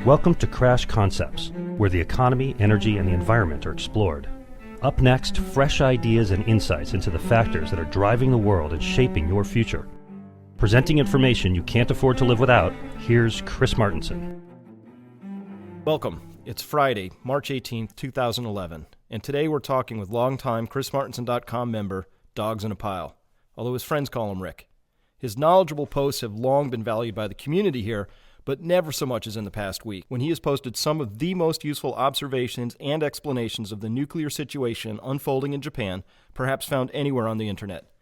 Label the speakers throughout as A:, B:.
A: Welcome to Crash Concepts, where the economy, energy, and the environment are explored. Up next, fresh ideas and insights into the factors that are driving the world and shaping your future. Presenting information you can't afford to live without, here's Chris Martenson.
B: Welcome. It's Friday, March 18th, 2011, and today we're talking with longtime ChrisMartenson.com member, Dogs in a Pile, although his friends call him Rick. His knowledgeable posts have long been valued by the community here, but never so much as in the past week, when he has posted some of the most useful observations and explanations of the nuclear situation unfolding in Japan, perhaps found anywhere on the internet.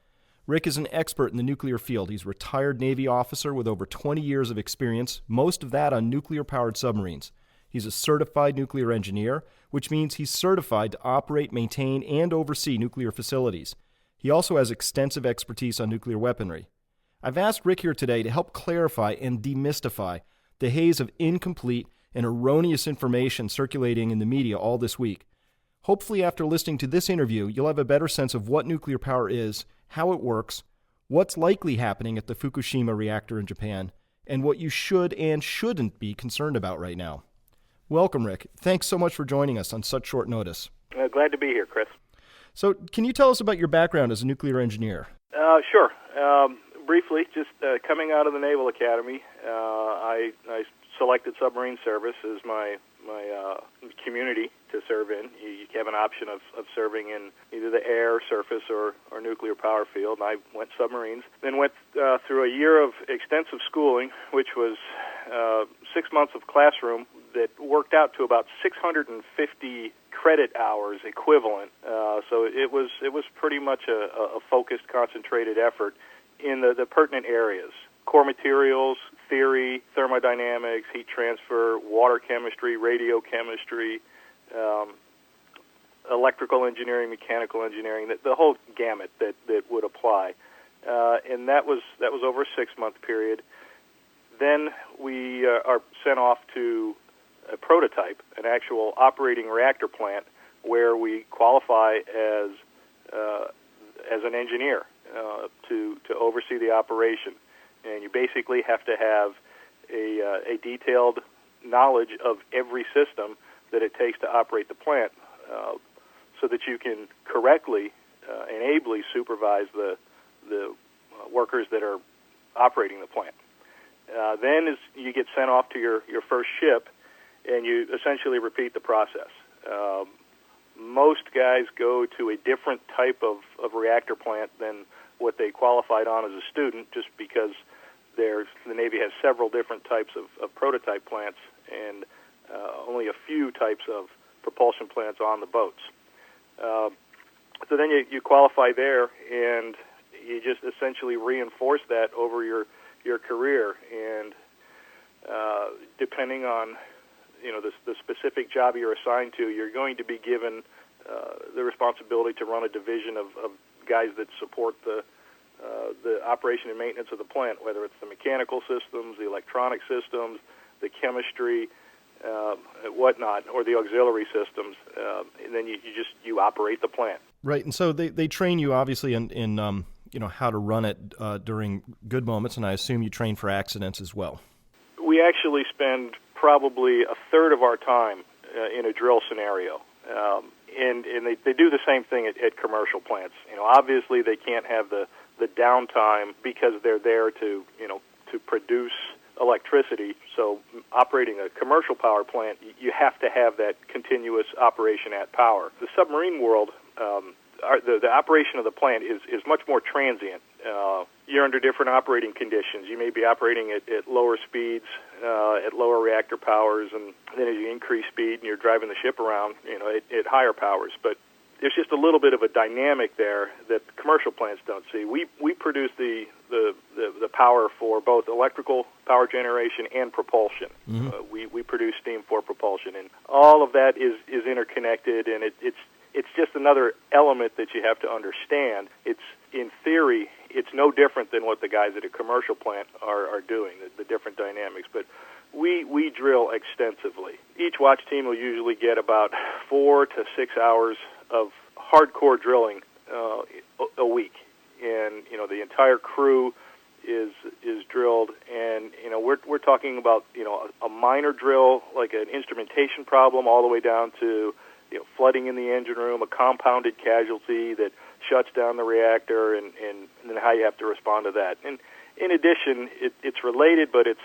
B: Rick is an expert in the nuclear field. He's a retired Navy officer with over 20 years of experience, most of that on nuclear-powered submarines. He's a certified nuclear engineer, which means he's certified to operate, maintain, and oversee nuclear facilities. He also has extensive expertise on nuclear weaponry. I've asked Rick here today to help clarify and demystify the haze of incomplete and erroneous information circulating in the media all this week. Hopefully, after listening to this interview, you'll have a better sense of what nuclear power is, how it works, what's likely happening at the Fukushima reactor in Japan, and what you should and shouldn't be concerned about right now. Welcome, Rick. Thanks so much for joining us on such short notice.
C: Glad to be here, Chris.
B: So, can you tell us about your background as a nuclear engineer?
C: Sure. Briefly, just coming out of the Naval Academy, I selected submarine service as my community to serve in. You have an option of serving in either the air, surface, or nuclear power field. And I went submarines, then went through a year of extensive schooling, which was 6 months of classroom that worked out to about 650 credit hours equivalent. So it was pretty much a focused, concentrated effort in the pertinent areas: core materials, theory, thermodynamics, heat transfer, water chemistry, radiochemistry, electrical engineering, mechanical engineering, the whole gamut that would apply. And that was over a 6-month period. Then we are sent off to a prototype, an actual operating reactor plant, where we qualify as an engineer to oversee the operation. And you basically have to have a detailed knowledge of every system that it takes to operate the plant, so that you can correctly and ably supervise the workers that are operating the plant. Then you get sent off to your first ship, and you essentially repeat the process. Most guys go to a different type of reactor plant than what they qualified on as a student, just because the Navy has several different types of prototype plants and only a few types of propulsion plants on the boats. So then you qualify there, and you just essentially reinforce that over your career. And depending on the specific job you're assigned to, you're going to be given the responsibility to run a division of guys that support the operation and maintenance of the plant, whether it's the mechanical systems, the electronic systems, the chemistry, whatnot, or the auxiliary systems. And then you operate the plant.
B: Right, and so they train you obviously in how to run it during good moments, and I assume you train for accidents as well.
C: We actually spend probably a third of our time in a drill scenario. And they do the same thing at commercial plants. Obviously they can't have the downtime because they're there to produce electricity. So operating a commercial power plant, you have to have that continuous operation at power. The submarine world, the operation of the plant is much more transient. You're under different operating conditions. You may be operating at lower speeds, at lower reactor powers, and then as you increase speed and you're driving the ship around, at higher powers. But there's just a little bit of a dynamic there that commercial plants don't see. We produce the power for both electrical power generation and propulsion. Mm-hmm. We produce steam for propulsion, and all of that is interconnected, and it's just another element that you have to understand. It's, in theory, it's no different than what the guys at a commercial plant are doing, the different dynamics. But we drill extensively. Each watch team will usually get about 4 to 6 hours of hardcore drilling a week. And, the entire crew is drilled, and we're talking about a minor drill like an instrumentation problem all the way down to flooding in the engine room, a compounded casualty that shuts down the reactor, and then how you have to respond to that. And in addition, it's related, but it's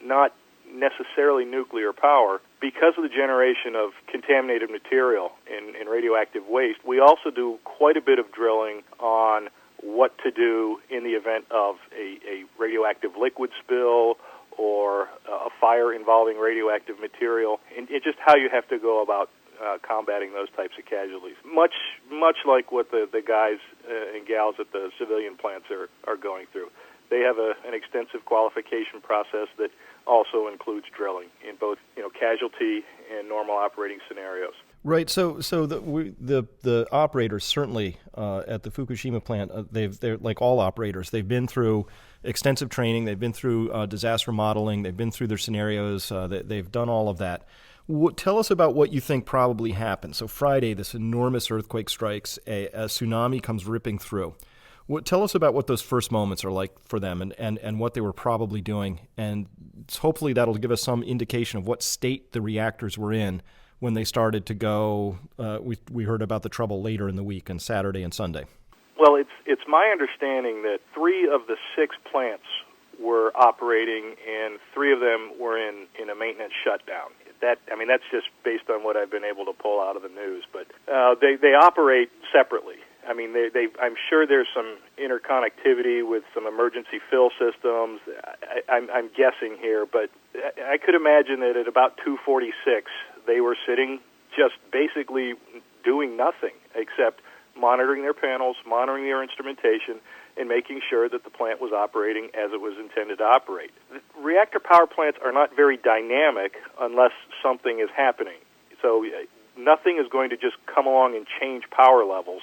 C: not necessarily nuclear power. Because of the generation of contaminated material and radioactive waste, we also do quite a bit of drilling on what to do in the event of a radioactive liquid spill or a fire involving radioactive material, and it's just how you have to go about combating those types of casualties. Much like what the guys and gals at the civilian plants are going through. They have an extensive qualification process that also includes drilling in both casualty and normal operating scenarios.
B: Right. So the operators certainly at the Fukushima plant, they're like all operators. They've been through extensive training. They've been through disaster modeling. They've been through their scenarios. They've done all of that. Tell us about what you think probably happened. So Friday, this enormous earthquake strikes. A tsunami comes ripping through. Tell us about what those first moments are like for them and what they were probably doing. And hopefully that'll give us some indication of what state the reactors were in when they started to go. We heard about the trouble later in the week on Saturday and Sunday.
C: Well, it's my understanding that 3 of the 6 plants were operating and 3 of them were in a maintenance shutdown. That's just based on what I've been able to pull out of the news. But they operate separately. I'm sure there's some interconnectivity with some emergency fill systems. I'm guessing here, but I could imagine that at about 2:46, they were sitting just basically doing nothing except monitoring their panels, monitoring their instrumentation, and making sure that the plant was operating as it was intended to operate. Reactor power plants are not very dynamic unless something is happening. So nothing is going to just come along and change power levels.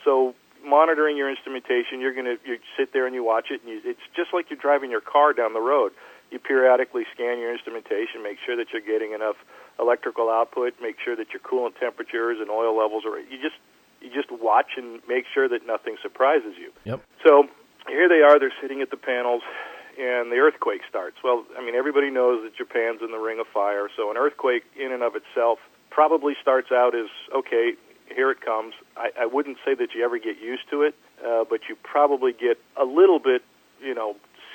C: So monitoring your instrumentation, you sit there and you watch it, and it's just like you're driving your car down the road. You periodically scan your instrumentation, make sure that you're getting enough electrical output, make sure that your coolant temperatures and oil levels are. You just watch and make sure that nothing surprises you.
B: Yep.
C: So here they are, they're sitting at the panels, and the earthquake starts. Well, everybody knows that Japan's in the ring of fire, so an earthquake in and of itself probably starts out as, okay, here it comes. I wouldn't say that you ever get used to it, but you probably get a little bit,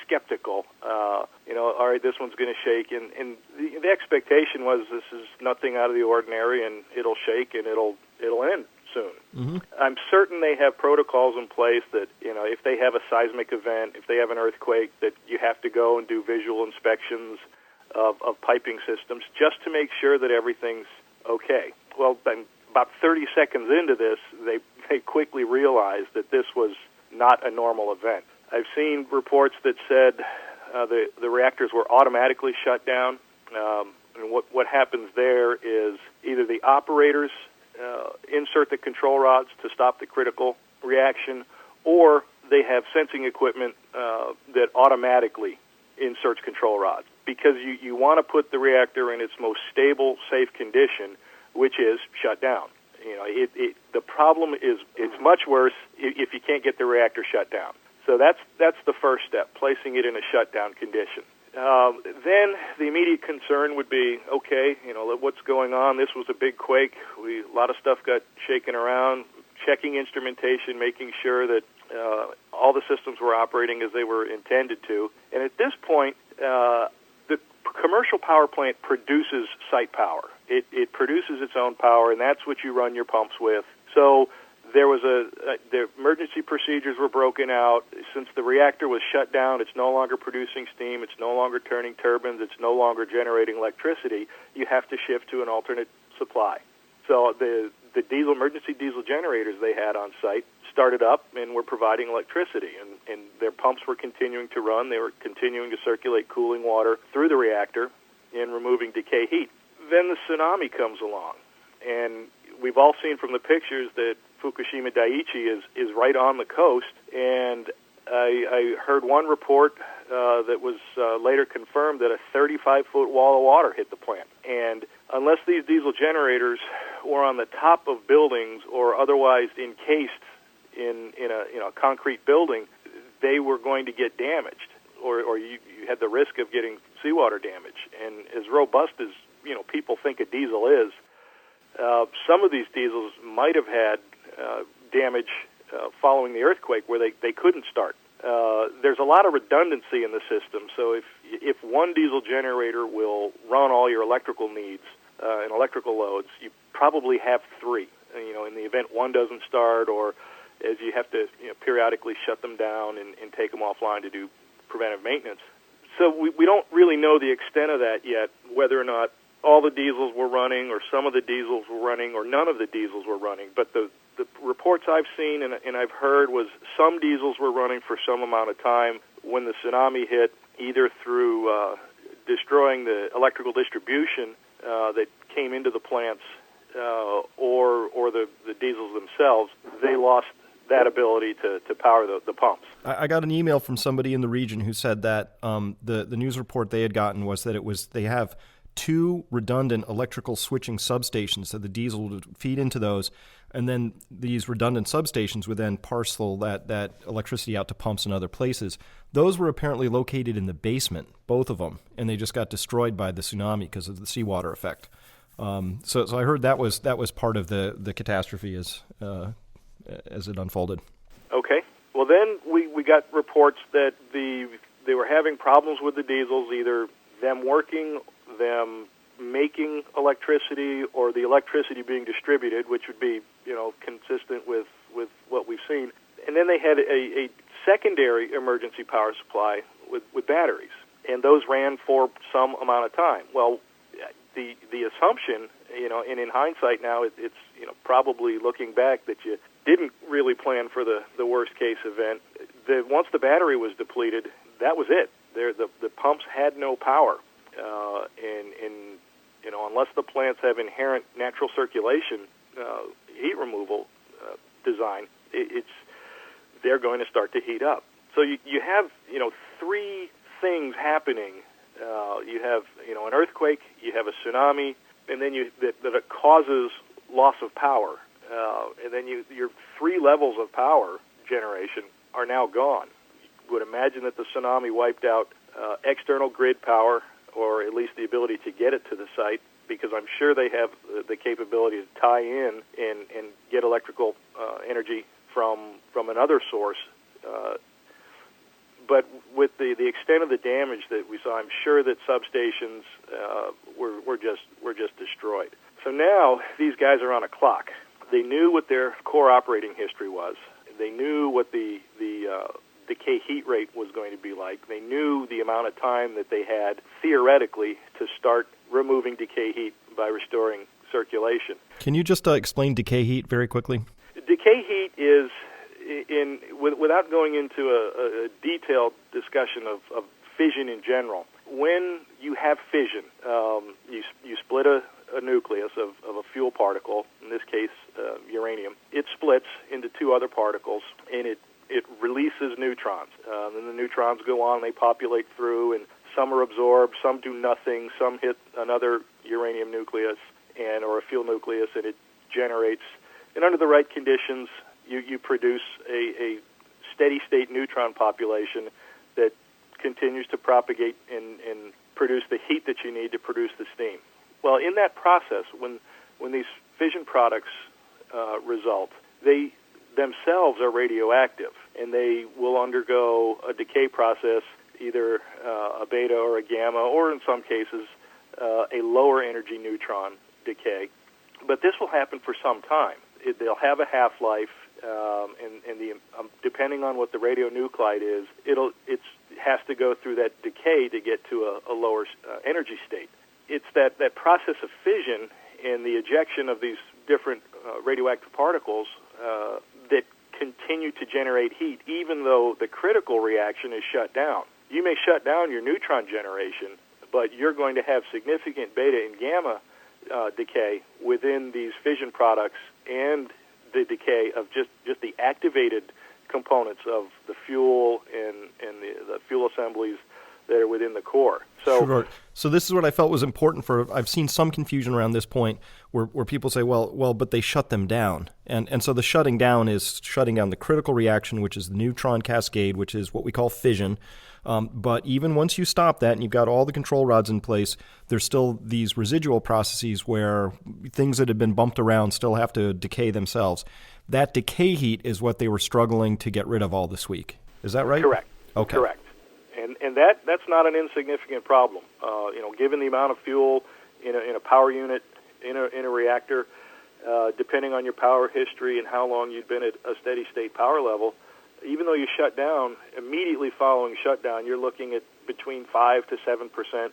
C: skeptical. All right, this one's going to shake, and the expectation was this is nothing out of the ordinary, and it'll shake and it'll end soon. Mm-hmm. I'm certain they have protocols in place that if they have a seismic event, if they have an earthquake, that you have to go and do visual inspections of piping systems just to make sure that everything's okay. Well, then about 30 seconds into this, they quickly realized that this was not a normal event. I've seen reports that said the reactors were automatically shut down. And what happens there is either the operators insert the control rods to stop the critical reaction, or they have sensing equipment that automatically inserts control rods. Because you want to put the reactor in its most stable, safe condition, which is shut down. The problem is it's much worse if you can't get the reactor shut down. So that's the first step, placing it in a shutdown condition. Then the immediate concern would be, okay, what's going on? This was a big quake. A lot of stuff got shaken around. Checking instrumentation, making sure that all the systems were operating as they were intended to. And at this point, the commercial power plant produces site power. It produces its own power, and that's what you run your pumps with. So there was the emergency procedures were broken out. Since the reactor was shut down, it's no longer producing steam, it's no longer turning turbines, it's no longer generating electricity. You have to shift to an alternate supply. So the emergency diesel generators they had on site started up and were providing electricity, and their pumps were continuing to run. They were continuing to circulate cooling water through the reactor and removing decay heat. Then the tsunami comes along, and we've all seen from the pictures that Fukushima Daiichi is right on the coast, and I heard one report that was later confirmed that a 35-foot wall of water hit the plant. And unless these diesel generators were on the top of buildings or otherwise encased in a concrete building, they were going to get damaged, or you had the risk of getting seawater damage. And as robust as people think a diesel is, some of these diesels might have had damage following the earthquake where they couldn't start. There's a lot of redundancy in the system, so if one diesel generator will run all your electrical needs and electrical loads, you probably have three. In the event one doesn't start, or as you have to periodically shut them down and take them offline to do preventive maintenance. So we don't really know the extent of that yet, whether or not all the diesels were running, or some of the diesels were running, or none of the diesels were running. But the reports I've seen and I've heard was some diesels were running for some amount of time when the tsunami hit, either through destroying the electrical distribution that came into the plants or the diesels themselves. They lost that ability to power the pumps.
B: I got an email from somebody in the region who said that the news report they had gotten was that they have two redundant electrical switching substations, so the diesel would feed into those, and then these redundant substations would then parcel that electricity out to pumps in other places. Those were apparently located in the basement, both of them, and they just got destroyed by the tsunami because of the seawater effect. So I heard that was part of the catastrophe as it unfolded.
C: Okay. Well, then we got reports that they were having problems with the diesels, either them working, them making electricity, or the electricity being distributed, which would be consistent with what we've seen. And then they had a secondary emergency power supply with batteries, and those ran for some amount of time. Well, the assumption, and in hindsight now, it's probably looking back that you didn't really plan for the worst case event. Once the battery was depleted, that was it. The pumps had no power, and unless the plants have inherent natural circulation heat removal design, they're going to start to heat up. So you have three things happening. You have an earthquake, you have a tsunami, and then that it causes loss of power, and then your three levels of power generation are now gone. You would imagine that the tsunami wiped out external grid power, or at least the ability to get it to the site, because I'm sure they have the capability to tie in and get electrical energy from another source. But with the extent of the damage that we saw, I'm sure that substations were just destroyed. So now these guys are on a clock. They knew what their core operating history was. They knew what the decay heat rate was going to be like. They knew the amount of time that they had, theoretically, to start removing decay heat by restoring circulation.
B: Can you just explain decay heat very quickly?
C: Decay heat is, without going into a detailed discussion of fission in general, when you have fission, you split a nucleus of a fuel particle, in this case uranium. It splits into two other particles, and it releases neutrons. And the neutrons go on, they populate through, and some are absorbed, some do nothing, some hit another uranium nucleus or a fuel nucleus, and it generates. And under the right conditions, you produce a steady-state neutron population that continues to propagate and produce the heat that you need to produce the steam. Well, in that process, when these fission products result, they themselves are radioactive, and they will undergo a decay process, either a beta or a gamma, or in some cases, a lower energy neutron decay. But this will happen for some time. They'll have a half-life, and depending on what the radionuclide is, it has to go through that decay to get to a lower energy state. It's that process of fission and the ejection of these different radioactive particles that continue to generate heat, even though the critical reaction is shut down. You may shut down your neutron generation, but you're going to have significant beta and gamma decay within these fission products, and the decay of just the activated components of the fuel and the fuel assemblies that are within the core. So,
B: sure. So this is what I felt was important I've seen some confusion around this point where people say, well, but they shut them down. And so the shutting down is shutting down the critical reaction, which is the neutron cascade, which is what we call fission. But even once you stop that and you've got all the control rods in place, there's still these residual processes where things that have been bumped around still have to decay themselves. That decay heat is what they were struggling to get rid of all this week. Is that right?
C: Correct.
B: Okay.
C: Correct. And that's not an insignificant problem. Given the amount of fuel in a power unit in a reactor, depending on your power history and how long you've been at a steady state power level, even though you shut down, immediately following shutdown, you're looking at between 5 to 7%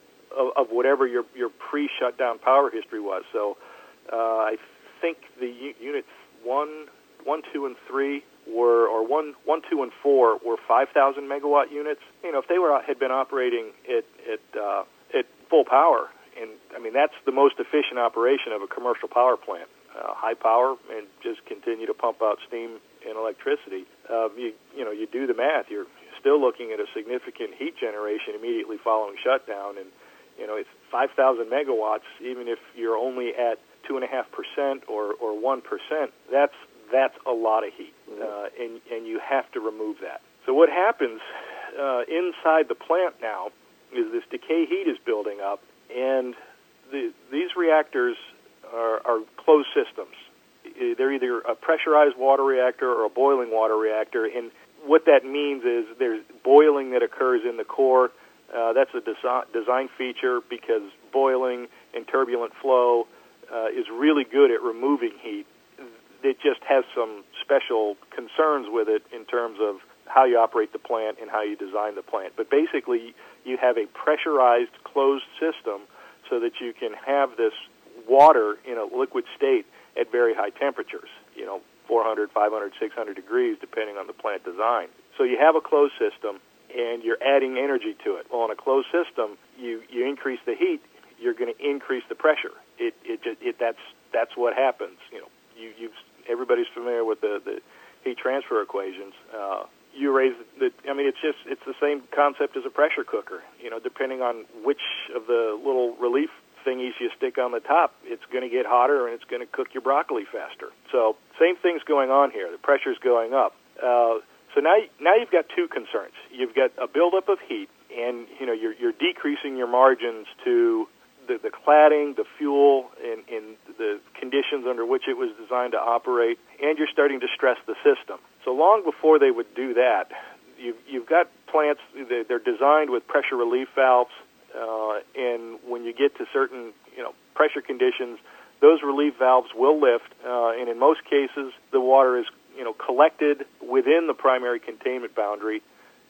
C: of whatever your pre-shutdown power history was. So I think the units 1, 2, and 3 were 1, 2, and 4 were 5,000 megawatt units. If they had been operating at full power, and I mean that's the most efficient operation of a commercial power plant, high power, and just continue to pump out steam and electricity. You do the math. You're still looking at a significant heat generation immediately following shutdown, and it's 5,000 megawatts. Even if you're only at 2.5% or 1%, that's a lot of heat, and you have to remove that. So what happens inside the plant now is this decay heat is building up, and these reactors are closed systems. They're either a pressurized water reactor or a boiling water reactor, and what that means is there's boiling that occurs in the core. That's a design feature because boiling and turbulent flow is really good at removing heat. It just has some special concerns with it in terms of how you operate the plant and how you design the plant. But basically, you have a pressurized closed system so that you can have this water in a liquid state at very high temperatures, 400, 500, 600 degrees, depending on the plant design. So you have a closed system, and you're adding energy to it. Well, in a closed system, you increase the heat, you're going to increase the pressure. That's what happens. Everybody's familiar with the heat transfer equations. You raise it's the same concept as a pressure cooker. Depending on which of the little relief thingies you stick on the top, it's going to get hotter and it's going to cook your broccoli faster. So same thing's going on here. The pressure's going up. So now you've got two concerns. You've got a buildup of heat, and you're decreasing your margins to the cladding, the fuel, and the conditions under which it was designed to operate, and you're starting to stress the system. So long before they would do that, you've got plants, they're designed with pressure relief valves, and when you get to certain pressure conditions, those relief valves will lift, and in most cases, the water is collected within the primary containment boundary,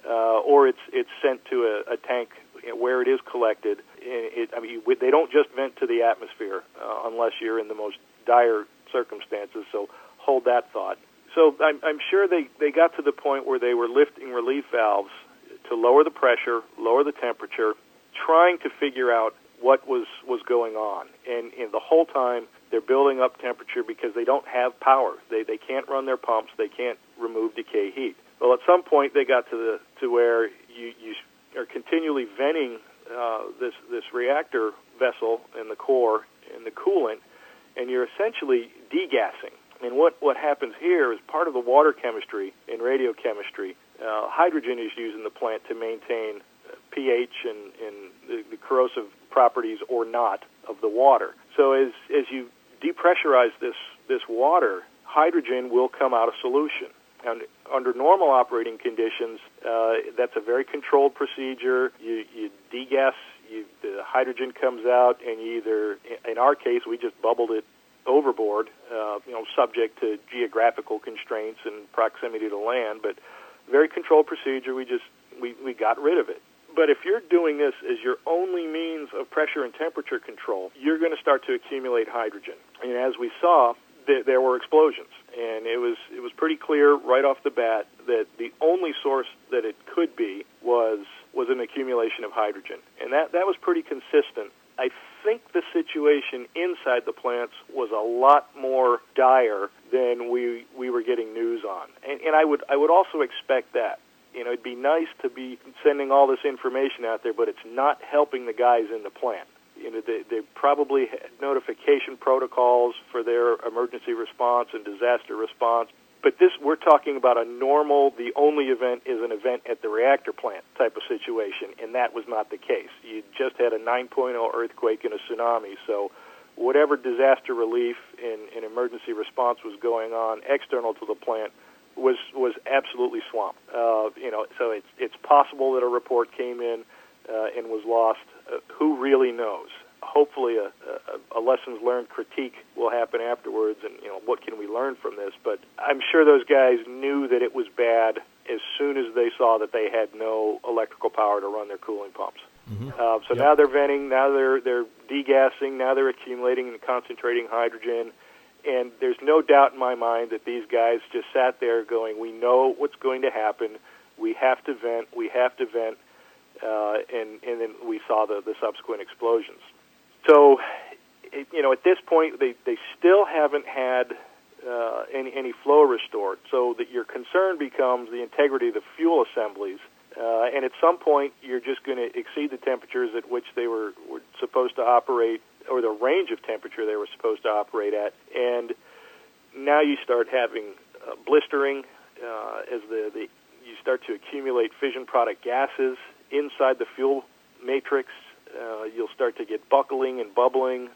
C: or it's sent to a tank where it is collected. They don't just vent to the atmosphere unless you're in the most dire circumstances, so hold that thought. So I'm sure they got to the point where they were lifting relief valves to lower the pressure, lower the temperature, trying to figure out what was going on. And the whole time, they're building up temperature because they don't have power. They can't run their pumps. They can't remove decay heat. Well, at some point, they got to where you are continually venting this reactor vessel in the core and the coolant, and you're essentially degassing. And what happens here is part of the water chemistry and radiochemistry. Hydrogen is used in the plant to maintain pH and the corrosive properties or not of the water. So as you depressurize this water, hydrogen will come out of solution. And under normal operating conditions, that's a very controlled procedure. You degas, the hydrogen comes out, and you either, in our case, we just bubbled it overboard, subject to geographical constraints and proximity to land, but very controlled procedure. We got rid of it. But if you're doing this as your only means of pressure and temperature control, you're going to start to accumulate hydrogen. And as we saw, there were explosions. And it was pretty clear right off the bat that the only source that it could be was an accumulation of hydrogen. And that was pretty consistent. I think the situation inside the plants was a lot more dire than we were getting news on. And I would also expect that. It'd be nice to be sending all this information out there, but it's not helping the guys in the plant. They probably had notification protocols for their emergency response and disaster response. But we're talking about a normal, the only event is an event at the reactor plant type of situation, and that was not the case. You just had a 9.0 earthquake and a tsunami, so whatever disaster relief and emergency response was going on external to the plant was absolutely swamped. So it's possible that a report came in and was lost. Who really knows? Hopefully a lessons learned critique will happen afterwards, and what can we learn from this? But I'm sure those guys knew that it was bad as soon as they saw that they had no electrical power to run their cooling pumps. So now they're venting, now they're degassing, now they're accumulating and concentrating hydrogen, and there's no doubt in my mind that these guys just sat there going, we know what's going to happen, we have to vent, and then we saw the subsequent explosions. So, at this point, they still haven't had any flow restored, so that your concern becomes the integrity of the fuel assemblies. And at some point, you're just going to exceed the temperatures at which they were supposed to operate, or the range of temperature they were supposed to operate at. And now you start having blistering as you start to accumulate fission product gases inside the fuel matrix. You'll start to get buckling and bubbling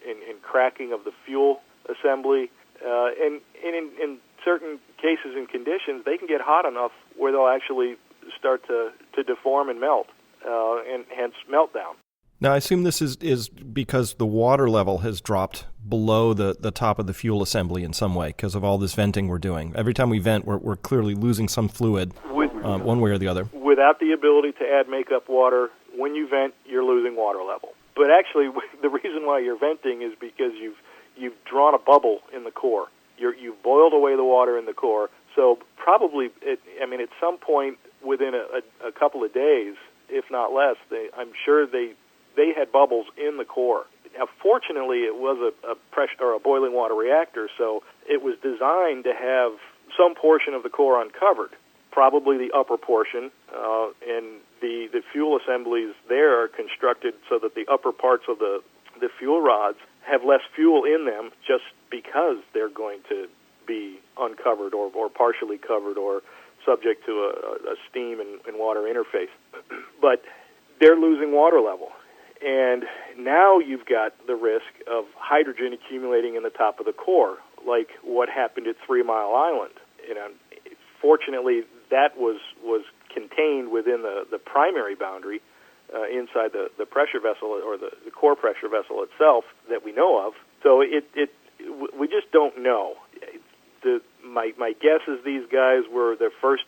C: and cracking of the fuel assembly. And in certain cases and conditions, they can get hot enough where they'll actually start to deform and melt, and hence meltdown.
B: Now, I assume this is because the water level has dropped below the top of the fuel assembly in some way because of all this venting we're doing. Every time we vent, we're clearly losing some fluid one way or the other.
C: Without the ability to add makeup water, when you vent, you're losing water level. But actually, the reason why you're venting is because you've drawn a bubble in the core. You've boiled away the water in the core. So probably, at some point within a couple of days, if not less, I'm sure they had bubbles in the core. Now, fortunately, it was a pressure or a boiling water reactor, so it was designed to have some portion of the core uncovered, probably the upper portion, and the fuel assemblies there are constructed so that the upper parts of the fuel rods have less fuel in them just because they're going to be uncovered or partially covered or subject to a steam and water interface. But they're losing water level. And now you've got the risk of hydrogen accumulating in the top of the core, like what happened at 3 Mile Island. Fortunately, that was contained within the primary boundary inside the pressure vessel or the core pressure vessel itself that we know of. So we just don't know. My guess is these guys were their first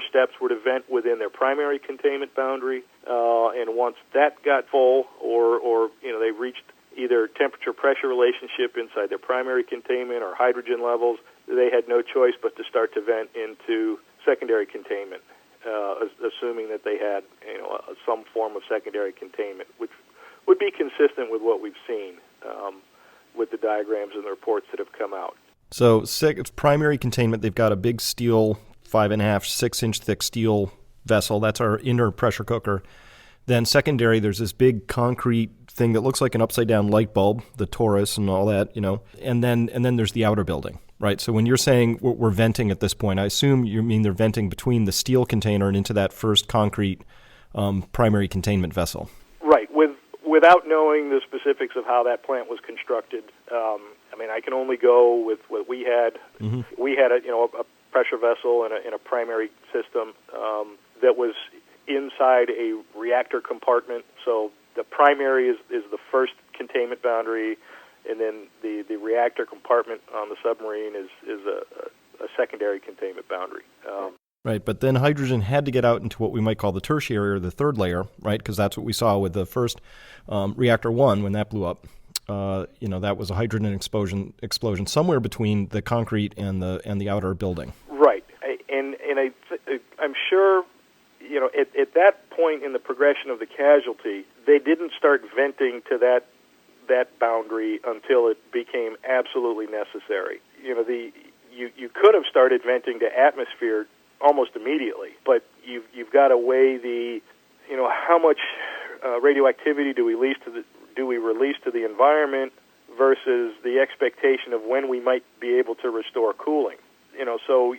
C: steps were to vent within their primary containment boundary, and once that got full, or they reached either temperature-pressure relationship inside their primary containment or hydrogen levels, they had no choice but to start to vent into secondary containment, assuming that they had some form of secondary containment, which would be consistent with what we've seen with the diagrams and the reports that have come out.
B: So primary containment, they've got a big steel 5.5, 6-inch thick steel vessel. That's our inner pressure cooker. Then secondary, there's this big concrete thing that looks like an upside-down light bulb, the torus and all that, And then there's the outer building, right? So when you're saying we're venting at this point, I assume you mean they're venting between the steel container and into that first concrete primary containment vessel.
C: Right. Without knowing the specifics of how that plant was constructed, I can only go with what we had. Mm-hmm. We had a pressure vessel in a primary system that was inside a reactor compartment. So the primary is the first containment boundary, and then the reactor compartment on the submarine is a secondary containment boundary.
B: Right, but then hydrogen had to get out into what we might call the tertiary or the third layer, right? Because that's what we saw with the first reactor 1 when that blew up. That was a hydrogen explosion somewhere between the concrete and the outer building.
C: Right, and I'm sure at that point in the progression of the casualty, they didn't start venting to that boundary until it became absolutely necessary. You could have started venting to atmosphere almost immediately, but you've got to weigh the, how much radioactivity do we release to the environment versus the expectation of when we might be able to restore cooling. So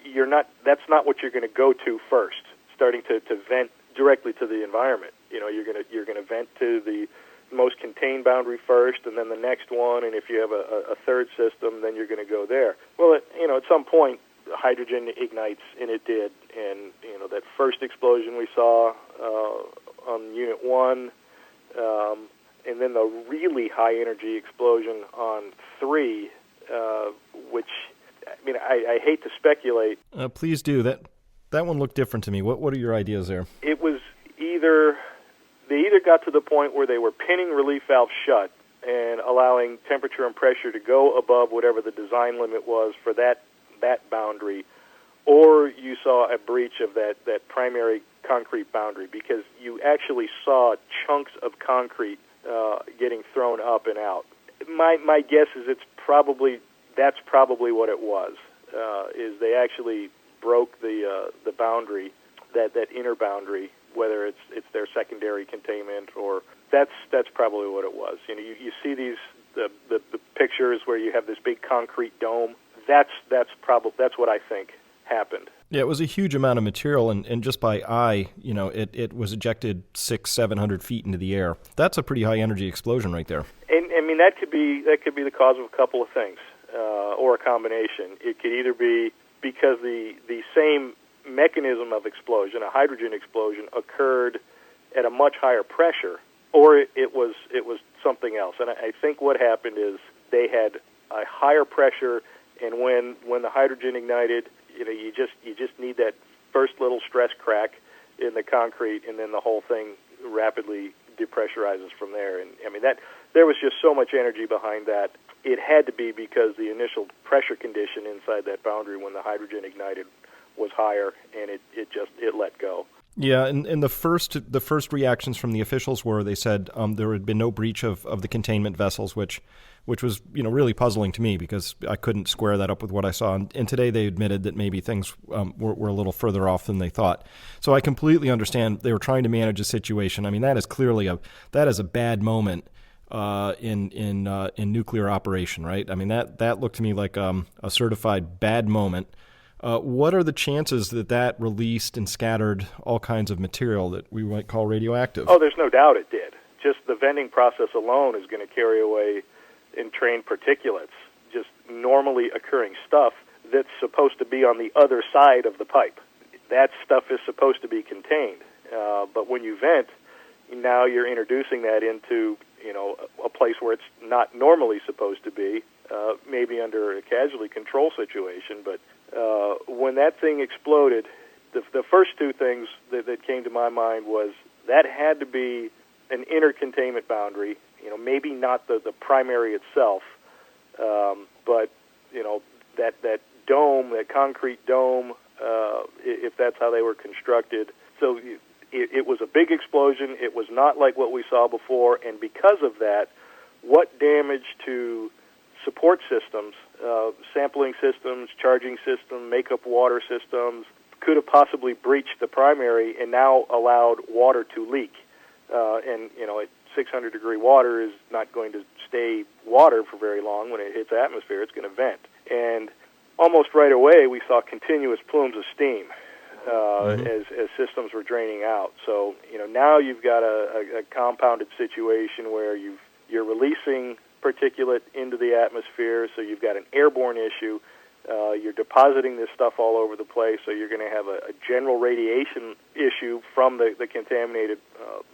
C: that's not what you're going to go to first, starting to vent directly to the environment. You're going to vent to the most contained boundary first, and then the next one, and if you have a third system, then you're going to go there. Well, at some point, hydrogen ignites, and it did, and that first explosion we saw on Unit 1, and then the really high energy explosion on 3, which, I hate to speculate.
B: Please do. That one looked different to me. What are your ideas there?
C: It was they either got to the point where they were pinning relief valves shut and allowing temperature and pressure to go above whatever the design limit was for that boundary, or you saw a breach of that primary concrete boundary, because you actually saw chunks of concrete getting thrown up and out. My guess is that's probably what it was. Is they actually broke the boundary, that inner boundary, whether it's their secondary containment, or that's probably what it was. You see these the pictures where you have this big concrete dome. That's what I think happened.
B: Yeah, it was a huge amount of material, and just by eye, it was ejected 600-700 feet into the air. That's a pretty high energy explosion right there.
C: And that could be the cause of a couple of things, or a combination. It could either be because the same mechanism of explosion, a hydrogen explosion, occurred at a much higher pressure, or it was something else. And I think what happened is they had a higher pressure, and when the hydrogen ignited, you just need that first little stress crack in the concrete, and then the whole thing rapidly depressurizes from there. And that there was just so much energy behind that. It had to be because the initial pressure condition inside that boundary when the hydrogen ignited was higher, and it let go.
B: Yeah, and the first reactions from the officials were, they said there had been no breach of the containment vessels, which was really puzzling to me, because I couldn't square that up with what I saw. And today they admitted that maybe things were a little further off than they thought. So I completely understand they were trying to manage a situation. That is clearly a bad moment in nuclear operation, right? That looked to me like a certified bad moment. What are the chances that released and scattered all kinds of material that we might call radioactive?
C: Oh, there's no doubt it did. Just the venting process alone is going to carry away entrained particulates, just normally occurring stuff that's supposed to be on the other side of the pipe. That stuff is supposed to be contained. But when you vent, now you're introducing that into a place where it's not normally supposed to be, maybe under a casualty control situation. But when that thing exploded, the first two things that came to my mind was that had to be an inner containment boundary, maybe not the primary itself, but that dome, that concrete dome, if that's how they were constructed. So it was a big explosion. It was not like what we saw before, and because of that, what damage to support systems, sampling systems, charging systems, makeup water systems, could have possibly breached the primary and now allowed water to leak. And 600-degree water is not going to stay water for very long. When it hits the atmosphere, it's going to vent. And almost right away, we saw continuous plumes of steam as systems were draining out. So, now you've got a compounded situation where you're releasing particulate into the atmosphere, so you've got an airborne issue. You're depositing this stuff all over the place, so you're going to have a general radiation issue from the contaminated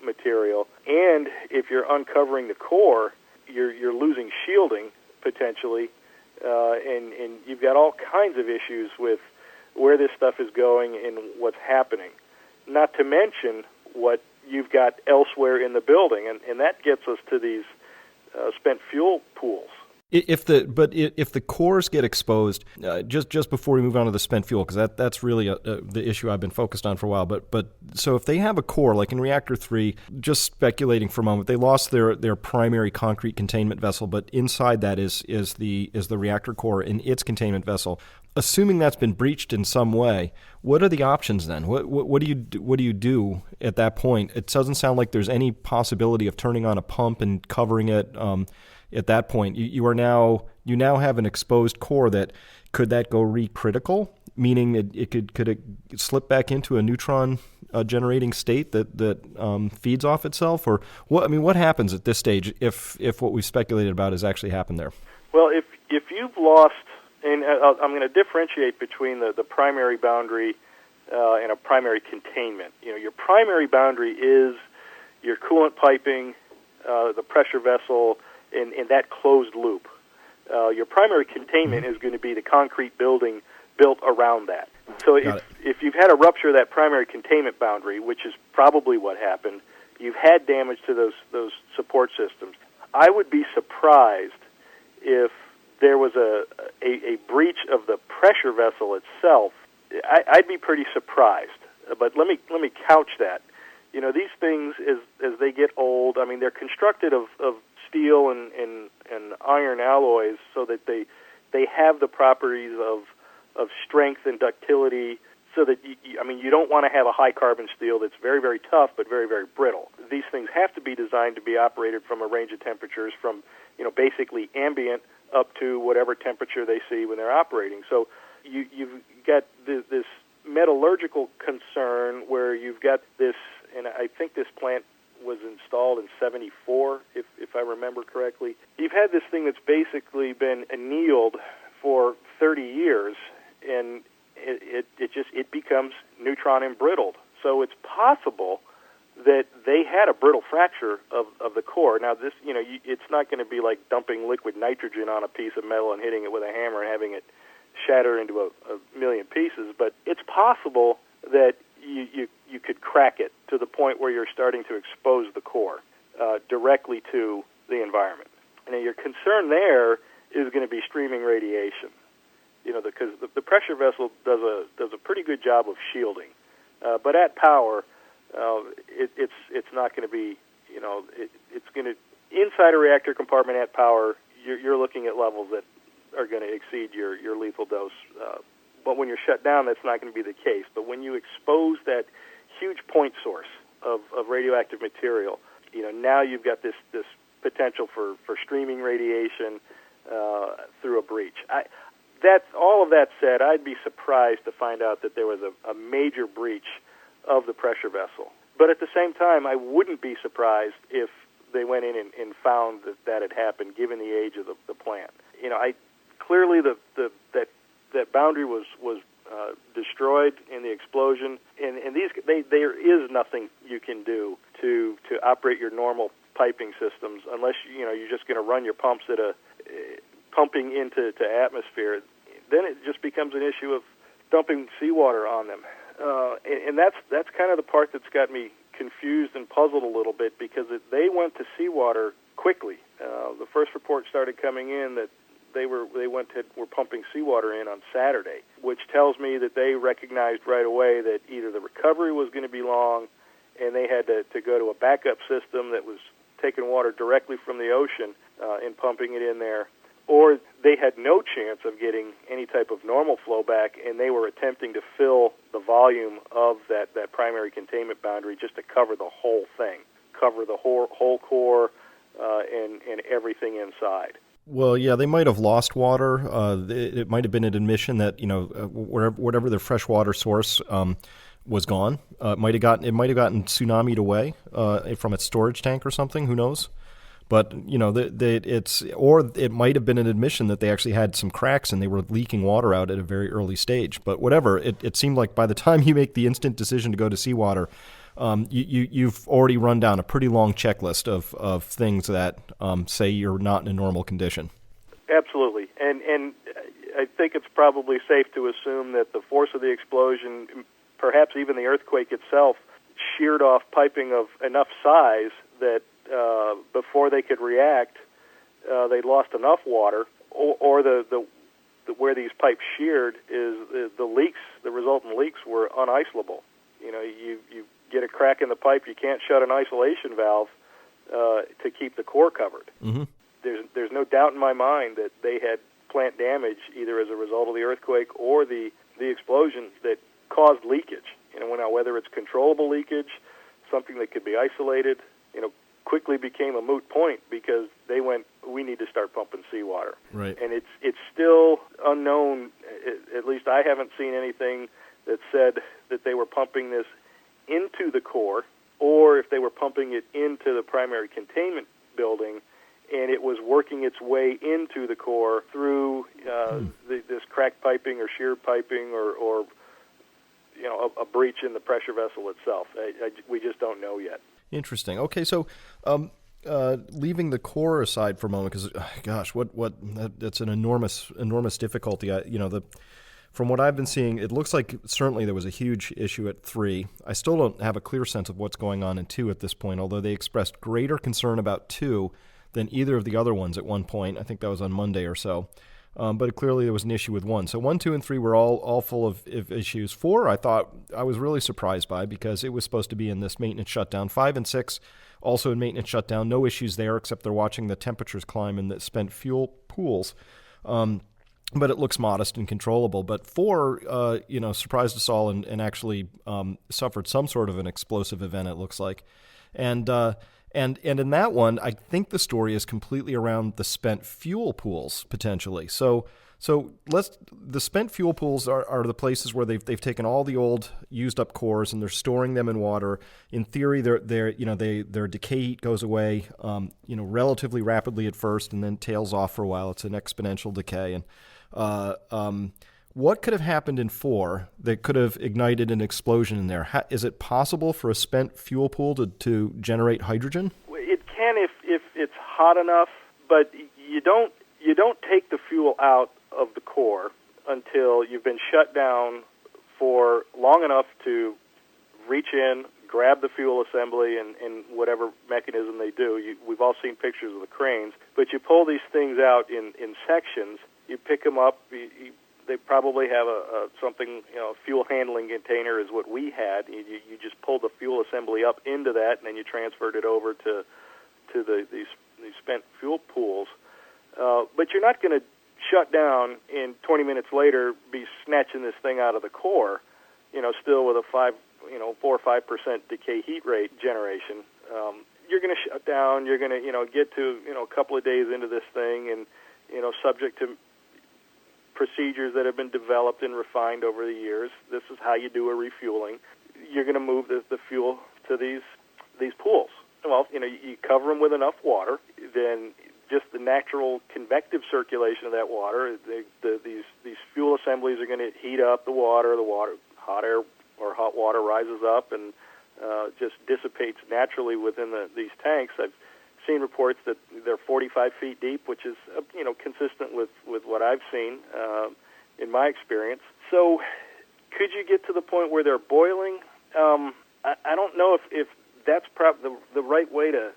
C: material. And if you're uncovering the core, you're losing shielding potentially, and you've got all kinds of issues with where this stuff is going and what's happening. Not to mention what you've got elsewhere in the building, and that gets us to these spent fuel pools.
B: If the cores get exposed, just before we move on to the spent fuel, because that's really the issue I've been focused on for a while. But so if they have a core, like in reactor 3, just speculating for a moment, they lost their primary concrete containment vessel, but inside that is the reactor core in its containment vessel. Assuming that's been breached in some way, what are the options then? What do you do at that point? It doesn't sound like there's any possibility of turning on a pump and covering it. At that point, you now have an exposed core that could that go recritical, meaning could it slip back into a neutron generating state that feeds off itself, or what? I mean, what happens at this stage if what we've speculated about has actually happened there?
C: Well, if you've lost, and I'm going to differentiate between the primary boundary and a primary containment. Your primary boundary is your coolant piping, the pressure vessel, and that closed loop. Your primary containment is going to be the concrete building built around that. So if you've had a rupture of that primary containment boundary, which is probably what happened, you've had damage to those support systems. I would be surprised if there was a breach of the pressure vessel itself. I'd be pretty surprised. But let me couch that. These things, as they get old, I mean, they're constructed of steel and iron alloys so that they have the properties of strength and ductility, so that you don't want to have a high carbon steel that's very, very tough but very, very brittle. These things have to be designed to be operated from a range of temperatures from basically ambient up to whatever temperature they see when they're operating. So you've got this metallurgical concern where you've got this, and I think this plant was installed in 74, if I remember correctly. You've had this thing that's basically been annealed for 30 years, and it becomes neutron embrittled. So it's possible that they had a brittle fracture of the core. Now, this, it's not going to be like dumping liquid nitrogen on a piece of metal and hitting it with a hammer and having it shatter into a million pieces, but it's possible that you could crack it to the point where you're starting to expose the core directly to the environment. And your concern there is going to be streaming radiation, because the pressure vessel does a pretty good job of shielding, but at power, it's not going to be, it's going to, inside a reactor compartment at power, you're looking at levels that are going to exceed your lethal dose. But when you're shut down, that's not going to be the case. But when you expose that huge point source of radioactive material, now you've got this potential for streaming radiation through a breach. All of that said, I'd be surprised to find out that there was a major breach of the pressure vessel. But at the same time, I wouldn't be surprised if they went in and found that had happened, given the age of the plant. Clearly that boundary was destroyed in the explosion, and there is nothing you can do to operate your normal piping systems unless you're just going to run your pumps at pumping into atmosphere. Then it just becomes an issue of dumping seawater on them, and that's kind of the part that's got me confused and puzzled a little bit, because they went to seawater quickly. The first report started coming in that they were pumping seawater in on Saturday, which tells me that they recognized right away that either the recovery was going to be long, and they had to go to a backup system that was taking water directly from the ocean and pumping it in there, or they had no chance of getting any type of normal flow back, and they were attempting to fill the volume of that primary containment boundary just to cover the whole thing, cover the whole core and everything inside.
B: Well, yeah, they might have lost water. It might have been an admission that whatever their fresh water source was gone. It might have gotten tsunamied away from its storage tank or something. Who knows? But it might have been an admission that they actually had some cracks and they were leaking water out at a very early stage. But whatever, it seemed like by the time you make the instant decision to go to Seawater, you've already run down a pretty long checklist of things that say you're not in a normal condition.
C: Absolutely, and I think it's probably safe to assume that the force of the explosion, perhaps even the earthquake itself, sheared off piping of enough size that before they could react, they lost enough water, or the where these pipes sheared is the leaks. The resultant leaks were unisolable. You get a crack in the pipe, you can't shut an isolation valve to keep the core covered.
B: Mm-hmm.
C: There's no doubt in my mind that they had plant damage either as a result of the earthquake or the explosion that caused leakage. Now whether it's controllable leakage, something that could be isolated, quickly became a moot point because they went, we need to start pumping seawater.
B: Right.
C: And it's still unknown. At least I haven't seen anything that said that they were pumping this into the core, or if they were pumping it into the primary containment building, and it was working its way into the core through this cracked piping or sheared piping or a breach in the pressure vessel itself. We just don't know yet.
B: Interesting. Okay, so leaving the core aside for a moment, because gosh, that's an enormous difficulty. From what I've been seeing, it looks like certainly there was a huge issue at 3. I still don't have a clear sense of what's going on in 2 at this point, although they expressed greater concern about 2 than either of the other ones at one point. I think that was on Monday or so. But clearly there was an issue with 1. So 1, 2, and 3 were all full of issues. 4, I thought I was really surprised by because it was supposed to be in this maintenance shutdown. 5 and 6 also in maintenance shutdown. No issues there except they're watching the temperatures climb in the spent fuel pools. But it looks modest and controllable. But 4, surprised us all and actually suffered some sort of an explosive event, it looks like. And in that one, I think the story is completely around the spent fuel pools, potentially. So the spent fuel pools are the places where they've taken all the old used up cores and they're storing them in water. In theory, their decay heat goes away, relatively rapidly at first and then tails off for a while. It's an exponential decay. And what could have happened in 4 that could have ignited an explosion in there? Is it possible for a spent fuel pool to generate hydrogen?
C: It can if it's hot enough, but you don't take the fuel out of the core until you've been shut down for long enough to reach in, grab the fuel assembly, and whatever mechanism they do. We've all seen pictures of the cranes, but you pull these things out in sections. You pick them up. They probably have something, a fuel handling container is what we had. You just pulled the fuel assembly up into that, and then you transferred it over to these spent fuel pools. But you're not going to shut down and 20 minutes later be snatching this thing out of the core, still with a 4 or 5% decay heat rate generation. You're going to shut down. You're going to get to a couple of days into this thing, and subject to procedures that have been developed and refined over the years. This is how you do a refueling. You're going to move the fuel to these pools. Well, you cover them with enough water, then just the natural convective circulation of that water, these fuel assemblies are going to heat up the water, hot air or hot water rises up and just dissipates naturally within these tanks. I've seen reports that they're 45 feet deep, which is consistent with what I've seen in my experience. So could you get to the point where they're boiling? I don't know if that's the right way to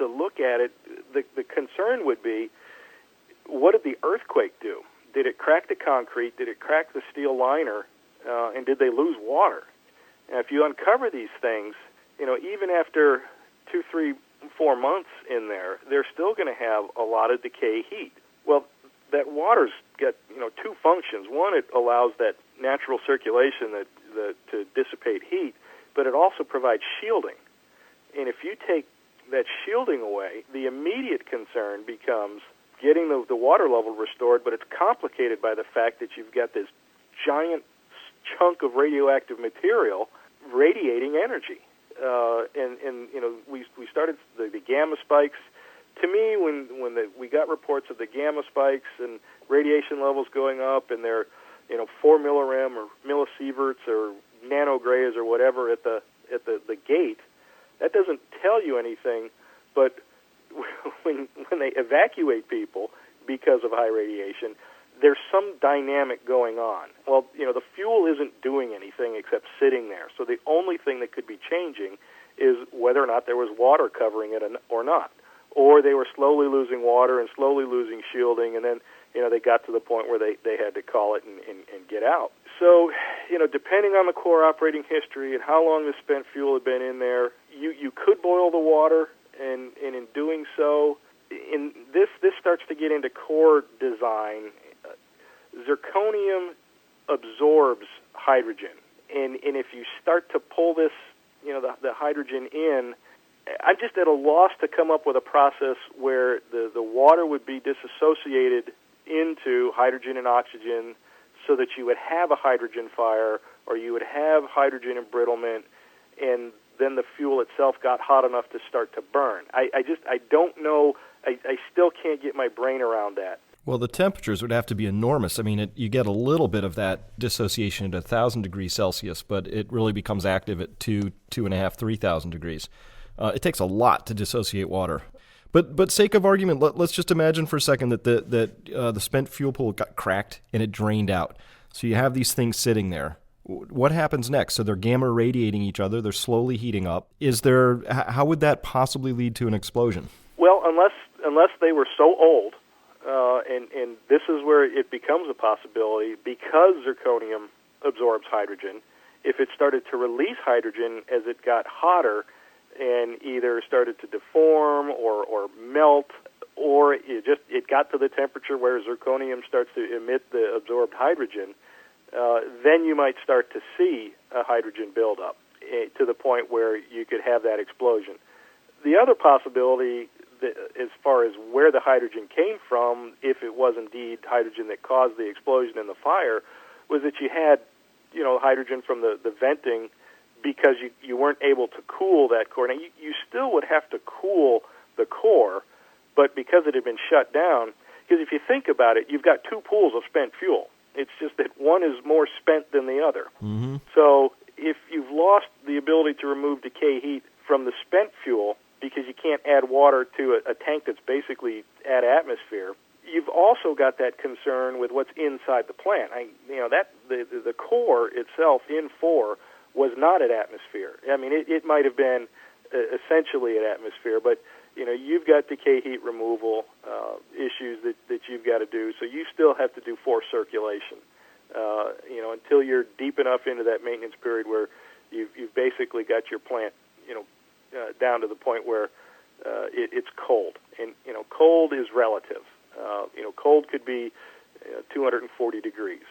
C: look at it. The concern would be, what did the earthquake do? Did it crack the concrete? Did it crack the steel liner? And did they lose water? Now, if you uncover these things, even after 2, 3, 4 months in there, they're still going to have a lot of decay heat. Well, that water's got 2 functions. One, it allows that natural circulation to dissipate heat, but it also provides shielding. And if you take that shielding away, the immediate concern becomes getting the water level restored, but it's complicated by the fact that you've got this giant chunk of radioactive material radiating energy. We started the gamma spikes. To me, when we got reports of the gamma spikes and radiation levels going up, and they're 4 millirem or millisieverts or nanograys or whatever at the gate, that doesn't tell you anything. But when they evacuate people because of high radiation, there's some dynamic going on. Well, the fuel isn't doing anything except sitting there. So the only thing that could be changing is whether or not there was water covering it or not. Or they were slowly losing water and slowly losing shielding, and then, they got to the point where they had to call it and get out. So, depending on the core operating history and how long the spent fuel had been in there, you could boil the water, and in doing so, this starts to get into core design, zirconium absorbs hydrogen. And if you start to pull this, the hydrogen in, I'm just at a loss to come up with a process where the water would be disassociated into hydrogen and oxygen so that you would have a hydrogen fire or you would have hydrogen embrittlement, and then the fuel itself got hot enough to start to burn. I don't know. I still can't get my brain around that.
B: Well, the temperatures would have to be enormous. I mean, you get a little bit of that dissociation at 1,000 degrees Celsius, but it really becomes active at 2.5, 3,000 degrees. It takes a lot to dissociate water. But sake of argument, let's just imagine for a second that the spent fuel pool got cracked and it drained out. So you have these things sitting there. What happens next? So they're gamma radiating each other. They're slowly heating up. How would that possibly lead to an explosion?
C: Well, unless they were so old, and this is where it becomes a possibility, because zirconium absorbs hydrogen. If it started to release hydrogen as it got hotter and either started to deform or melt, or it got to the temperature where zirconium starts to emit the absorbed hydrogen, then you might start to see a hydrogen buildup to the point where you could have that explosion. The other possibility, as far as where the hydrogen came from, if it was indeed hydrogen that caused the explosion in the fire, was that you had, hydrogen from the venting because you weren't able to cool that core. Now, you still would have to cool the core, but because it had been shut down, because if you think about it, you've got two pools of spent fuel. It's just that one is more spent than the other.
B: Mm-hmm.
C: So if you've lost the ability to remove decay heat from the spent fuel because you can't add water to a tank that's basically at atmosphere, you've also got that concern with what's inside the plant. The core itself in 4 was not at atmosphere. I mean, it might have been essentially at atmosphere, but you've got decay heat removal issues that you've got to do, so you still have to do forced circulation. Until you're deep enough into that maintenance period where you've basically got your plant, down to the point where it's cold, and cold is relative. Cold could be 240 degrees.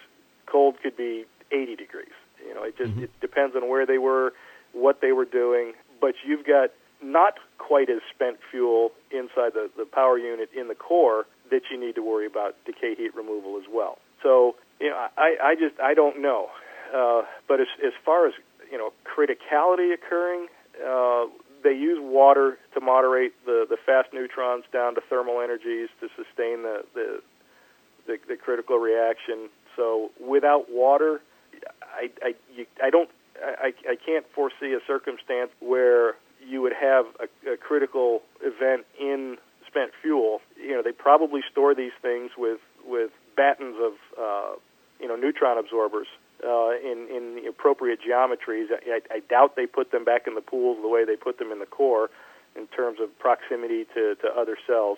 C: Cold could be 80 degrees. It depends on where they were, what they were doing, but you've got not quite as spent fuel inside the power unit in the core that you need to worry about decay heat removal as well. So, I don't know. But as far as, criticality occurring, they use water to moderate the fast neutrons down to thermal energies to sustain the critical reaction. So without water, I can't foresee a circumstance where you would have a critical event in spent fuel. They probably store these things with battens of neutron absorbers in the appropriate geometries. I doubt they put them back in the pools the way they put them in the core in terms of proximity to other cells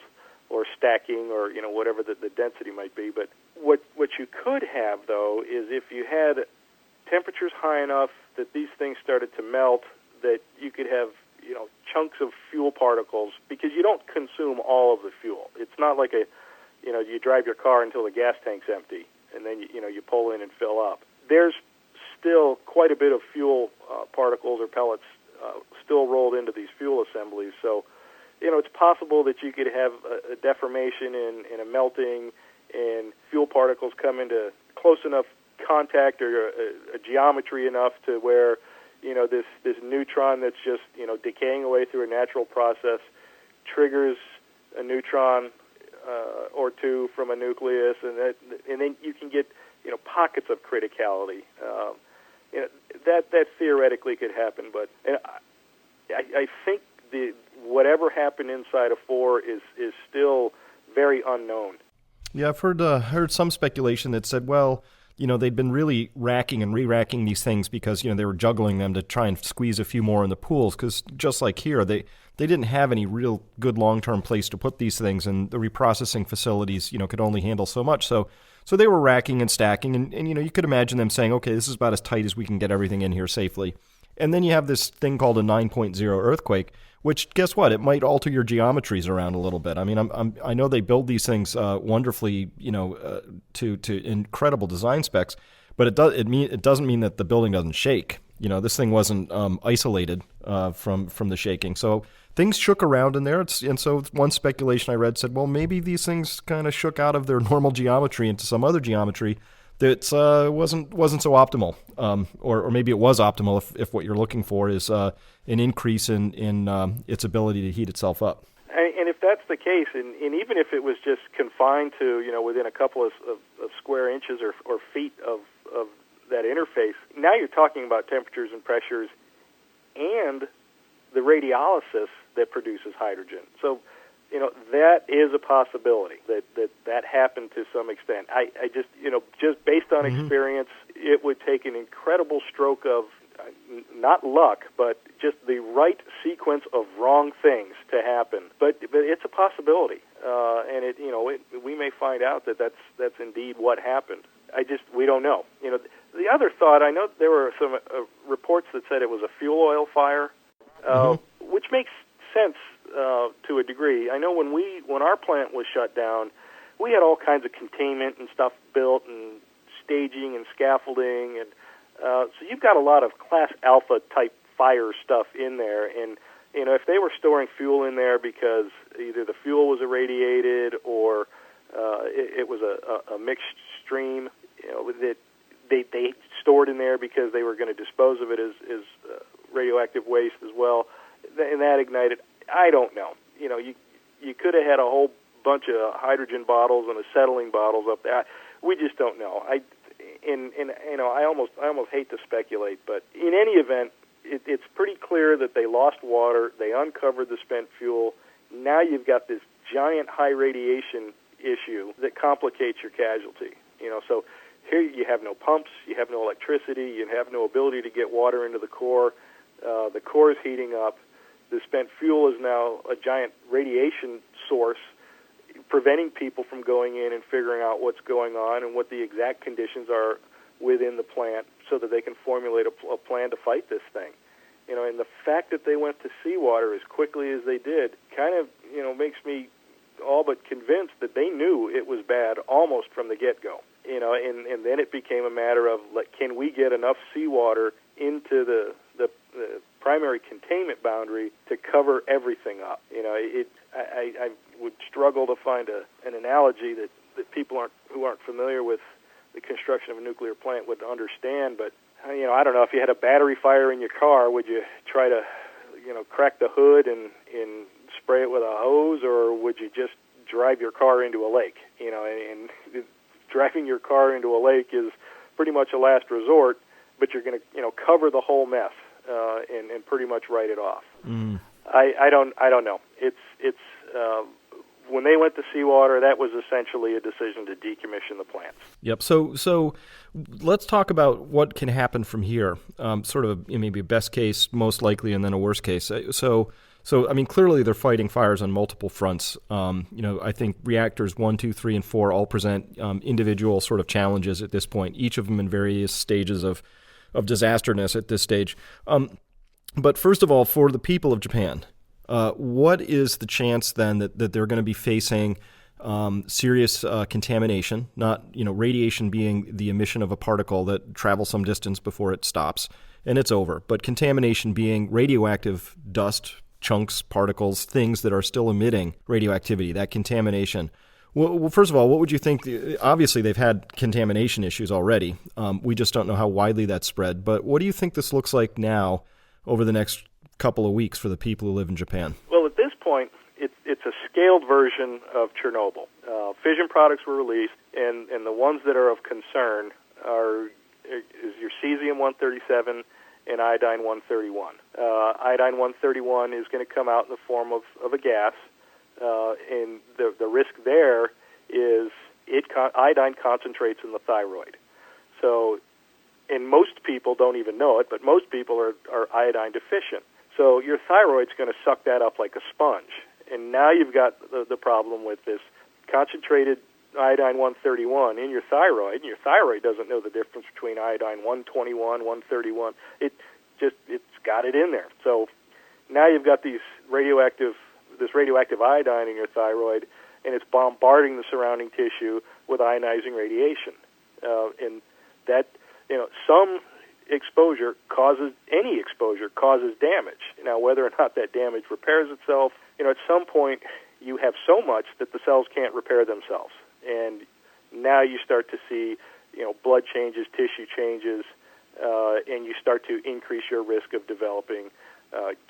C: or stacking or whatever the density might be. But what you could have, though, is if you had temperatures high enough that these things started to melt, that you could have chunks of fuel particles, because you don't consume all of the fuel. It's not like you drive your car until the gas tank's empty and then you pull in and fill up. There's still quite a bit of fuel particles or pellets still rolled into these fuel assemblies. So, it's possible that you could have a deformation and a melting, and fuel particles come into close enough contact or a geometry enough to where this neutron that's just decaying away through a natural process triggers a neutron or two from a nucleus, and then you can get pockets of criticality. That theoretically could happen, but I think whatever happened inside of 4 is still very unknown.
B: Yeah, I've heard some speculation that said, well, they'd been really racking and re-racking these things because, they were juggling them to try and squeeze a few more in the pools, because just like here, they didn't have any real good long-term place to put these things, and the reprocessing facilities, could only handle so much. So they were racking and stacking, and you could imagine them saying, okay, this is about as tight as we can get everything in here safely. And then you have this thing called a 9.0 earthquake, which, guess what? It might alter your geometries around a little bit. I mean, I know they build these things wonderfully, to incredible design specs, but it doesn't mean that the building doesn't shake. This thing wasn't isolated from the shaking. So things shook around in there. And so one speculation I read said, well, maybe these things kind of shook out of their normal geometry into some other geometry that wasn't so optimal, or maybe it was optimal if what you're looking for is an increase in its ability to heat itself up.
C: And if that's the case, and even if it was just confined to within a couple of square inches or feet of that interface, now you're talking about temperatures and pressures and the radiolysis that produces hydrogen. So that is a possibility that happened to some extent. I just based on experience, it would take an incredible stroke of not luck, but just the right sequence of wrong things to happen. But it's a possibility, and we may find out that's indeed what happened. We don't know. The other thought, I know there were some reports that said it was a fuel oil fire, which makes sense to a degree. I know when our plant was shut down, we had all kinds of containment and stuff built and staging and scaffolding, and so you've got a lot of class alpha type fire stuff in there. And if they were storing fuel in there because either the fuel was irradiated or it was a mixed stream, that they stored in there because they were going to dispose of it as radioactive waste as well, and that ignited. I don't know. You could have had a whole bunch of hydrogen bottles and acetylene bottles up there. We just don't know. I almost hate to speculate, but in any event, it's pretty clear that they lost water. They uncovered the spent fuel. Now you've got this giant high radiation issue that complicates your casualty. So here you have no pumps, you have no electricity, you have no ability to get water into the core. The core is heating up. The spent fuel is now a giant radiation source, preventing people from going in and figuring out what's going on and what the exact conditions are within the plant so that they can formulate a plan to fight this thing. And the fact that they went to Seawater as quickly as they did kind of, makes me all but convinced that they knew it was bad almost from the get-go. And then it became a matter of, can we get enough seawater into the primary containment boundary to cover everything up? I would struggle to find an analogy that people who aren't familiar with the construction of a nuclear plant would understand. But I don't know, if you had a battery fire in your car, would you try to crack the hood and spray it with a hose, or would you just drive your car into a lake? And driving your car into a lake is pretty much a last resort, but you're going to cover the whole mess and pretty much write it off. I don't know. It's when they went to Seawater, that was essentially a decision to decommission the plants.
B: Yep. So let's talk about what can happen from here. Sort of maybe a best case, most likely, and then a worst case. So I mean, clearly they're fighting fires on multiple fronts. I think reactors 1, 2, 3, and 4 all present individual sort of challenges at this point, each of them in various stages of disasterness at this stage. But first of all, for the people of Japan, what is the chance then that they're going to be facing serious contamination, not radiation being the emission of a particle that travels some distance before it stops and it's over, but contamination being radioactive dust, chunks, particles, things that are still emitting radioactivity, that contamination. Well, first of all, what would you think? Obviously, they've had contamination issues already. We just don't know how widely that's spread. But what do you think this looks like now over the next couple of weeks for the people who live in Japan?
C: Well, at this point, it's a scaled version of Chernobyl. Fission products were released, and the ones that are of concern is your cesium-137 and iodine-131. Iodine-131 is going to come out in the form of a gas, and the risk there is iodine concentrates in the thyroid. So, and most people don't even know it, but most people are iodine deficient. So your thyroid's going to suck that up like a sponge. And now you've got the problem with this concentrated iodine-131 in your thyroid, and your thyroid doesn't know the difference between iodine-121, 131. it's got it in there. So now you've got this radioactive iodine in your thyroid, and it's bombarding the surrounding tissue with ionizing radiation. And that, some any exposure causes damage. Now, whether or not that damage repairs itself, at some point you have so much that the cells can't repair themselves. And now you start to see, blood changes, tissue changes, and you start to increase your risk of developing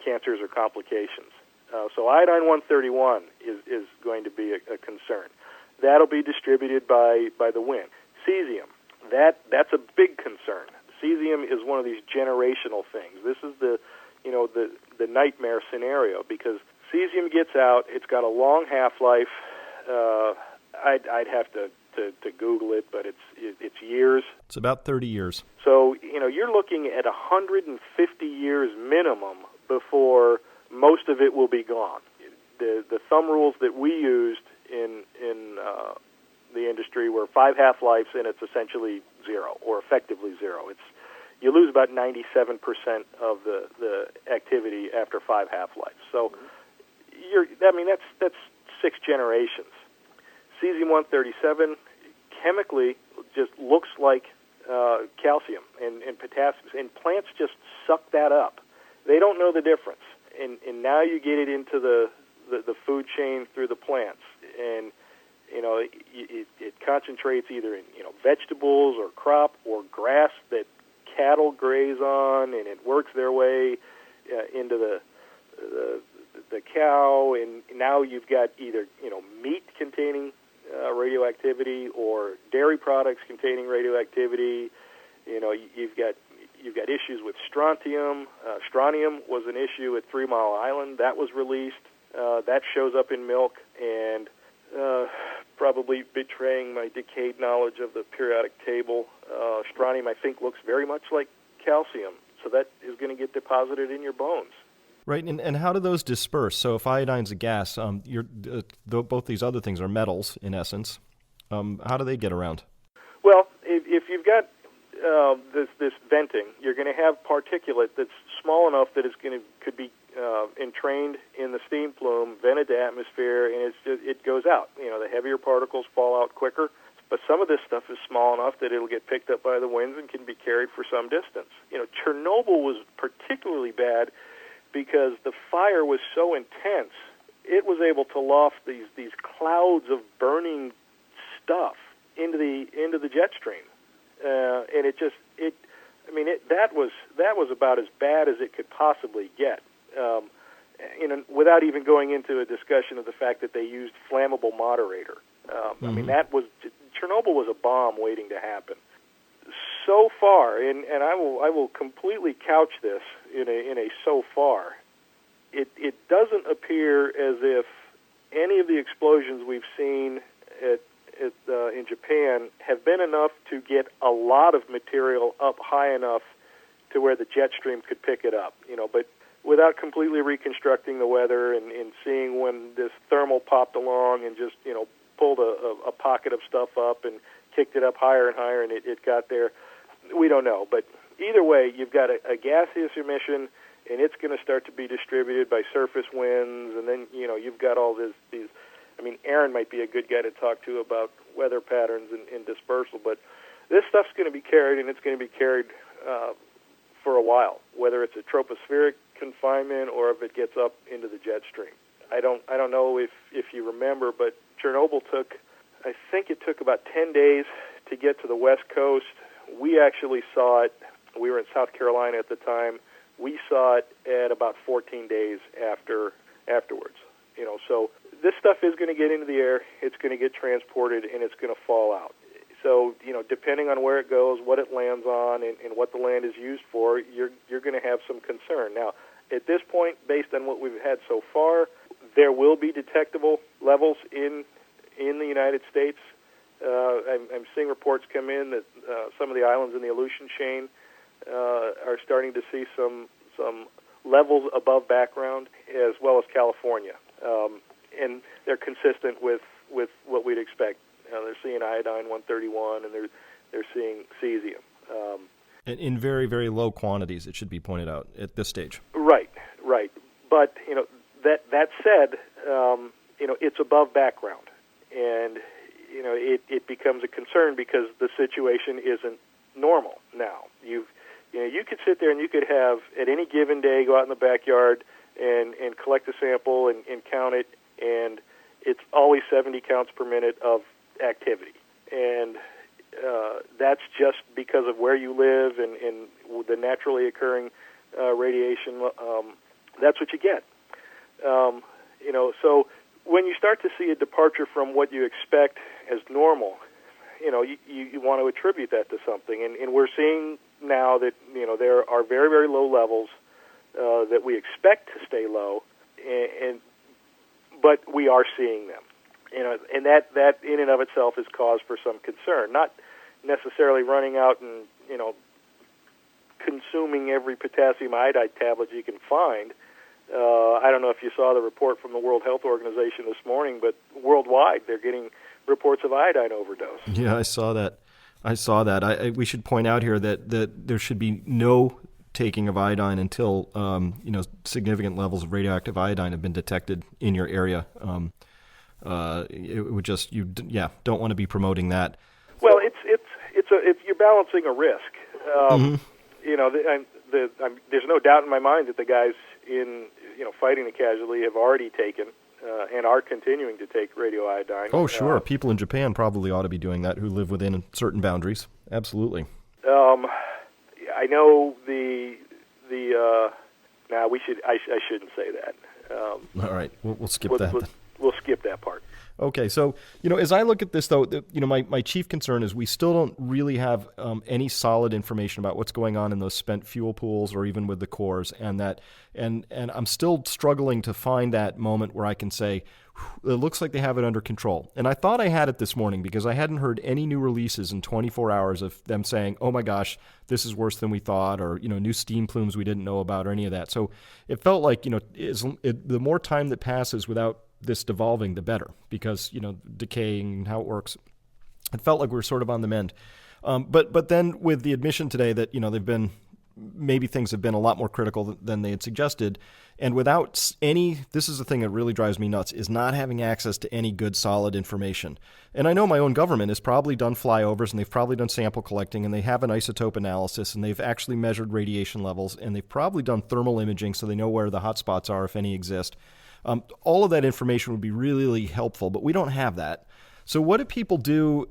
C: cancers or complications. So iodine-131 is going to be a concern. That'll be distributed by the wind. Cesium, that's a big concern. Cesium is one of these generational things. This is the nightmare scenario, because cesium gets out. It's got a long half-life. I'd have to Google it, but it's years.
B: It's about 30 years.
C: So, you're looking at 150 years minimum before most of it will be gone. The thumb rules that we used in the industry were 5 half-lives, and it's essentially zero, or effectively zero. You lose about 97% of the activity after 5 half-lives. So, that's 6 generations. Cesium-137 chemically just looks like calcium and potassium, and plants just suck that up. They don't know the difference, and now you get it into the food chain through the plants, and it concentrates either in vegetables or crop or grass that cattle graze on, and it works their way into the cow, and now you've got either meat containing radioactivity or dairy products containing radioactivity. You've got issues with strontium. Strontium was an issue at 3 Mile Island. That was released. That shows up in milk, and probably betraying my decayed knowledge of the periodic table. Strontium, I think, looks very much like calcium, so that is going to get deposited in your bones.
B: Right, and how do those disperse? So if iodine's a gas, both these other things are metals, in essence. How do they get around?
C: Well, if you've got this venting, you're going to have particulate that's small enough that could be entrained in the steam plume, vented to atmosphere, and it goes out. The heavier particles fall out quicker, but some of this stuff is small enough that it'll get picked up by the winds and can be carried for some distance. Chernobyl was particularly bad because the fire was so intense. It was able to loft these clouds of burning stuff into the jet stream, and that was about as bad as it could possibly get. Without even going into a discussion of the fact that they used flammable moderator. Chernobyl was a bomb waiting to happen. So far, and I will completely couch this in a so far, it doesn't appear as if any of the explosions we've seen in Japan have been enough to get a lot of material up high enough to where the jet stream could pick it up. But without completely reconstructing the weather and seeing when this thermal popped along and just pulled a pocket of stuff up and kicked it up higher and higher, and it got there. We don't know, but either way, you've got a gaseous emission, and it's going to start to be distributed by surface winds, and then you've got all these. Aaron might be a good guy to talk to about weather patterns and dispersal, but this stuff's going to be carried, and it's going to be carried for a while, whether it's a tropospheric confinement or if it gets up into the jet stream. I don't know if you remember, but Chernobyl I think it took about 10 days to get to the West Coast. We actually saw it. We were in South Carolina at the time. We saw it at about 14 days afterwards. So this stuff is going to get into the air. It's going to get transported, and it's going to fall out. So, depending on where it goes, what it lands on, and what the land is used for, you're going to have some concern. Now, at this point, based on what we've had so far, there will be detectable levels in the United States. I'm seeing reports come in that some of the islands in the Aleutian chain are starting to see some levels above background, as well as California, and they're consistent with what we'd expect. They're seeing iodine-131, and they're seeing cesium.
B: In very, very low quantities, it should be pointed out at this stage.
C: Right. But, that said, it's above background. And, it becomes a concern because the situation isn't normal now. You could sit there and you could have, at any given day, go out in the backyard and collect a sample and count it, and it's always 70 counts per minute of activity. And that's just because of where you live and the naturally occurring radiation. That's what you get. So when you start to see a departure from what you expect as normal, you want to attribute that to something. And we're seeing now that, there are very, very low levels that we expect to stay low, but we are seeing them. And that in and of itself is cause for some concern. Not necessarily running out and, consuming every potassium iodide tablet you can find. I don't know if you saw the report from the World Health Organization this morning, but worldwide they're getting reports of iodine overdose.
B: Yeah, I saw that. We should point out here that there should be no taking of iodine until significant levels of radioactive iodine have been detected in your area. It would just don't want to be promoting that.
C: Well, it's you're balancing a risk. There's no doubt in my mind that the guys in fighting the casualty have already taken and are continuing to take radioiodine.
B: Oh, sure. People in Japan probably ought to be doing that who live within certain boundaries. Absolutely.
C: I know I shouldn't say that.
B: All right, we'll skip that.
C: We'll skip that part.
B: Okay, so, as I look at this, though, my chief concern is we still don't really have any solid information about what's going on in those spent fuel pools or even with the cores, and I'm still struggling to find that moment where I can say, it looks like they have it under control. And I thought I had it this morning because I hadn't heard any new releases in 24 hours of them saying, oh my gosh, this is worse than we thought, or, new steam plumes we didn't know about, or any of that. So it felt like, the more time that passes without this devolving, the better, because, decaying and how it works. It felt like we were sort of on the mend. But then with the admission today that, maybe things have been a lot more critical than they had suggested. And without this is the thing that really drives me nuts, is not having access to any good, solid information. And I know my own government has probably done flyovers, and they've probably done sample collecting, and they have an isotope analysis, and they've actually measured radiation levels, and they've probably done thermal imaging so they know where the hot spots are, if any exist. All of that information would be really, really helpful, but we don't have that. So what do people do,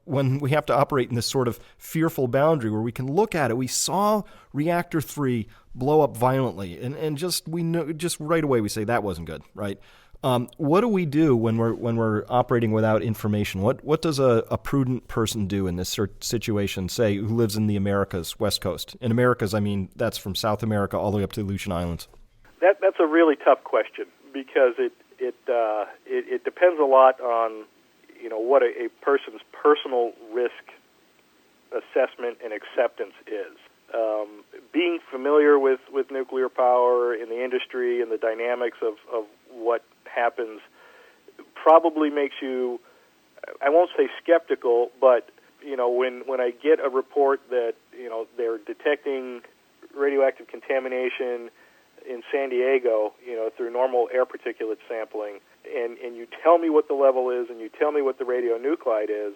B: when we have to operate in this sort of fearful boundary where we can look at it? We saw reactor 3 blow up violently, and just right away we say that wasn't good, right? What do we do when we're operating without information? What does a prudent person do in this situation, say, who lives in the Americas, West Coast? In Americas, I mean, that's from South America all the way up to the Aleutian Islands.
C: That's a really tough question because it depends a lot on what a person's personal risk assessment and acceptance is. Being familiar with nuclear power in the industry and the dynamics of what happens probably makes you, I won't say skeptical, but when I get a report that they're detecting radioactive contamination in San Diego, through normal air particulate sampling, and you tell me what the level is and you tell me what the radionuclide is,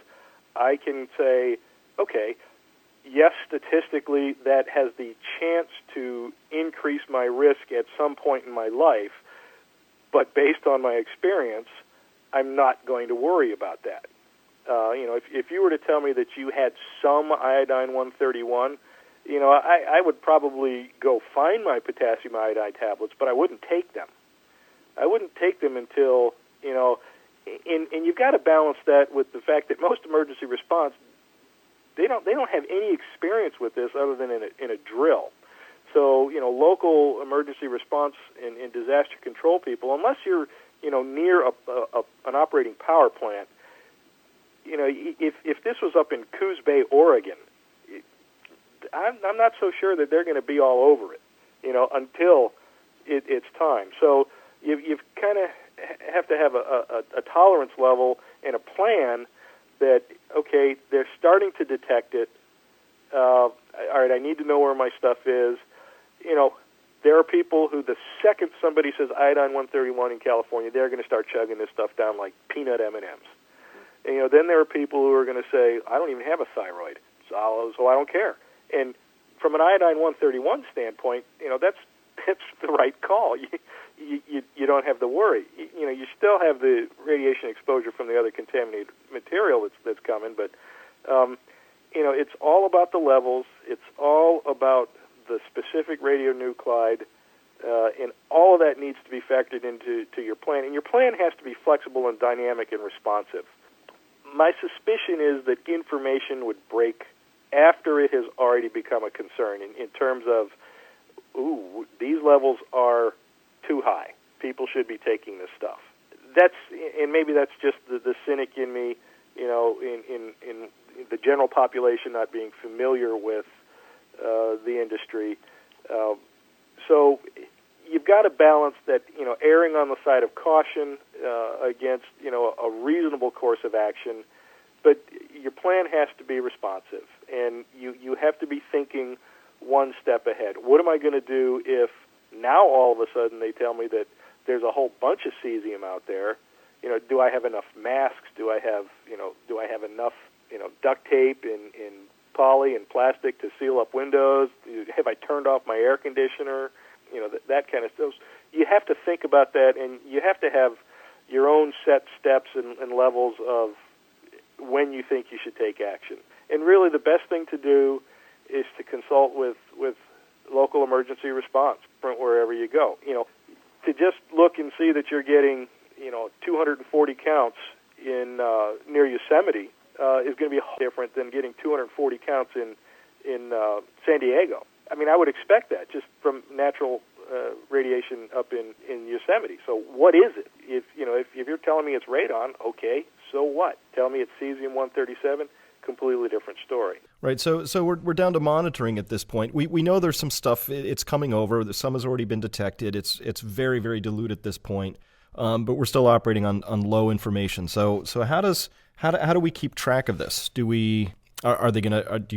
C: I can say, okay, yes, statistically that has the chance to increase my risk at some point in my life, but based on my experience, I'm not going to worry about that. If you were to tell me that you had some iodine-131, I would probably go find my potassium iodide tablets, but I wouldn't take them. I wouldn't take them until, and you've got to balance that with the fact that most emergency response, they don't have any experience with this other than in a drill. So, local emergency response and disaster control people, unless you're, near an operating power plant, if this was up in Coos Bay, Oregon, I'm not so sure that they're going to be all over it, until it's time. So you've kind of have to have a tolerance level and a plan that, okay, they're starting to detect it. all right, I need to know where my stuff is. You know, there are people who the second somebody says iodine-131 in California, they're going to start chugging this stuff down like peanut M&Ms. And, you know, then there are people who are going to say, I don't even have a thyroid, so I don't care. And from an iodine-131 standpoint, you know, that's the right call. You don't have to worry. You know, you still have the radiation exposure from the other contaminated material that's coming, but you know, it's all about the levels. It's all about the specific radionuclide, and all of that needs to be factored into your plan. And your plan has to be flexible and dynamic and responsive. My suspicion is that information would break after it has already become a concern in terms of, ooh, these levels are too high. People should be taking this stuff. And maybe that's just the cynic in me, you know, in the general population not being familiar with the industry. So you've got to balance that, you know, erring on the side of caution against, you know, a reasonable course of action, but your plan has to be responsive, and you have to be thinking one step ahead. What am I going to do if now all of a sudden they tell me that there's a whole bunch of cesium out there? You know, do I have enough masks? Do I have enough, you know, duct tape and poly and plastic to seal up windows? Have I turned off my air conditioner? You know, that kind of stuff. You have to think about that, and you have to have your own set steps and levels of when you think you should take action. And really the best thing to do is to consult with local emergency response wherever you go. You know, to just look and see that you're getting, you know, 240 counts in near Yosemite is going to be different than getting 240 counts in San Diego. I mean, I would expect that just from natural radiation up in Yosemite. So what is it? If you're telling me it's radon, okay, so what? Tell me it's cesium-137, completely different story.
B: Right. So we're down to monitoring at this point. We know there's some stuff. It's coming over. Some has already been detected. It's very, very dilute at this point. But we're still operating on low information. So how do we keep track of this? Do you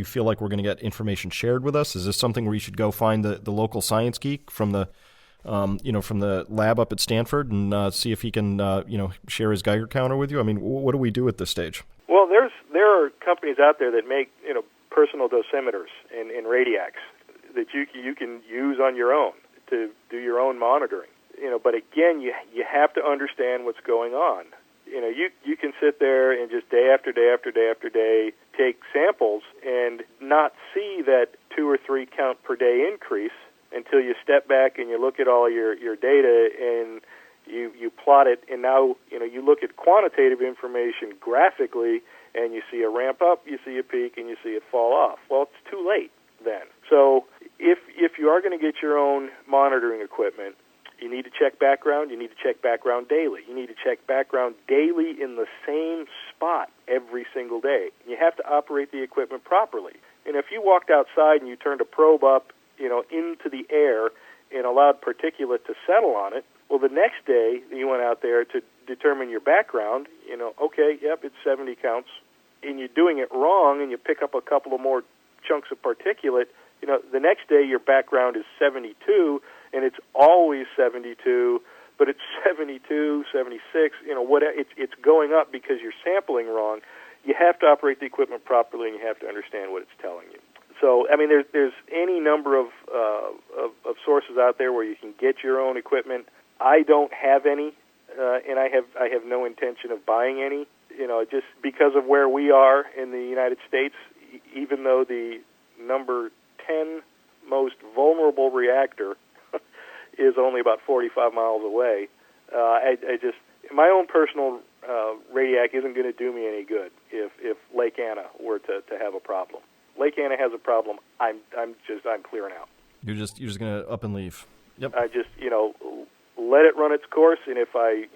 B: feel like we're gonna get information shared with us? Is this something where you should go find the local science geek from the from the lab up at Stanford and see if he can share his Geiger counter with you? I mean, what do we do at this stage?
C: Well, there are companies out there that make personal dosimeters and radiacs that you can use on your own to do your own monitoring. But again, you have to understand what's going on. You can sit there and just day after day after day after day take samples and not see that 2 or 3 count per day increase until you step back and you look at all your data and you plot it, and now you look at quantitative information graphically and you see a ramp up, you see a peak, and you see it fall off. Well, it's too late then. So if you are going to get your own monitoring equipment, you need to check background. You need to check background daily. You need to check background daily in the same spot every single day. You have to operate the equipment properly. And if you walked outside and you turned a probe up, into the air and allowed particulate to settle on it, well, the next day you went out there to determine your background, okay, yep, it's 70 counts, and you're doing it wrong and you pick up a couple of more chunks of particulate, the next day your background is 72, and it's always 72, but it's 72, 76, it's going up because you're sampling wrong. You have to operate the equipment properly, and you have to understand what it's telling you. So, I mean, there's any number of sources out there where you can get your own equipment. I don't have any, and I have no intention of buying any. Just because of where we are in the United States, even though the number 10 most vulnerable reactor is only about 45 miles away, my own personal radiac isn't going to do me any good if Lake Anna were to have a problem. Lake Anna has a problem. I'm clearing out.
B: You're just going to up and leave. Yep.
C: I just let it run its course, and if I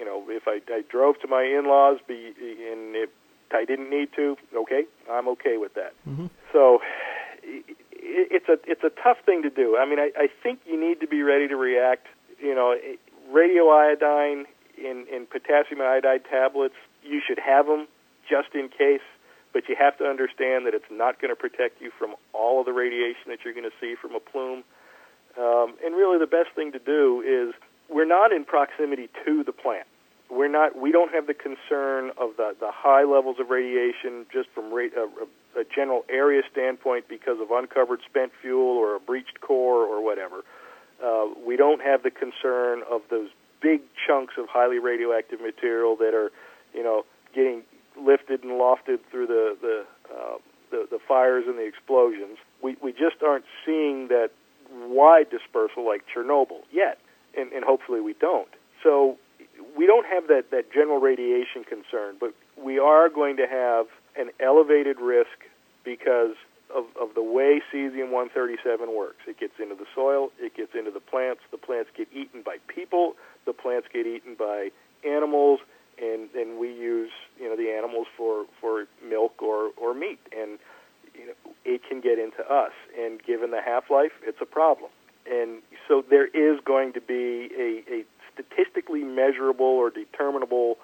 C: drove to my in-laws and if I didn't need to, okay, I'm okay with that. Mm-hmm. So it's a tough thing to do. I mean, I think you need to be ready to react. Radioiodine in potassium iodide tablets, you should have them just in case. but you have to understand that it's not going to protect you from all of the radiation that you're going to see from a plume. And really the best thing to do is, we're not in proximity to the plant. We don't have the concern of the high levels of radiation just from a general area standpoint because of uncovered spent fuel or a breached core or whatever. We don't have the concern of those big chunks of highly radioactive material that are, getting lifted and lofted through the fires and the explosions. We just aren't seeing that wide dispersal like Chernobyl yet, and hopefully we don't. So we don't have that general radiation concern, but we are going to have an elevated risk because of the way cesium-137 works. It gets into the soil, it gets into the plants get eaten by people, the plants get eaten by animals, and we use the animals for milk or meat, and it can get into us. And given the half-life, it's a problem. And so there is going to be a statistically measurable or determinable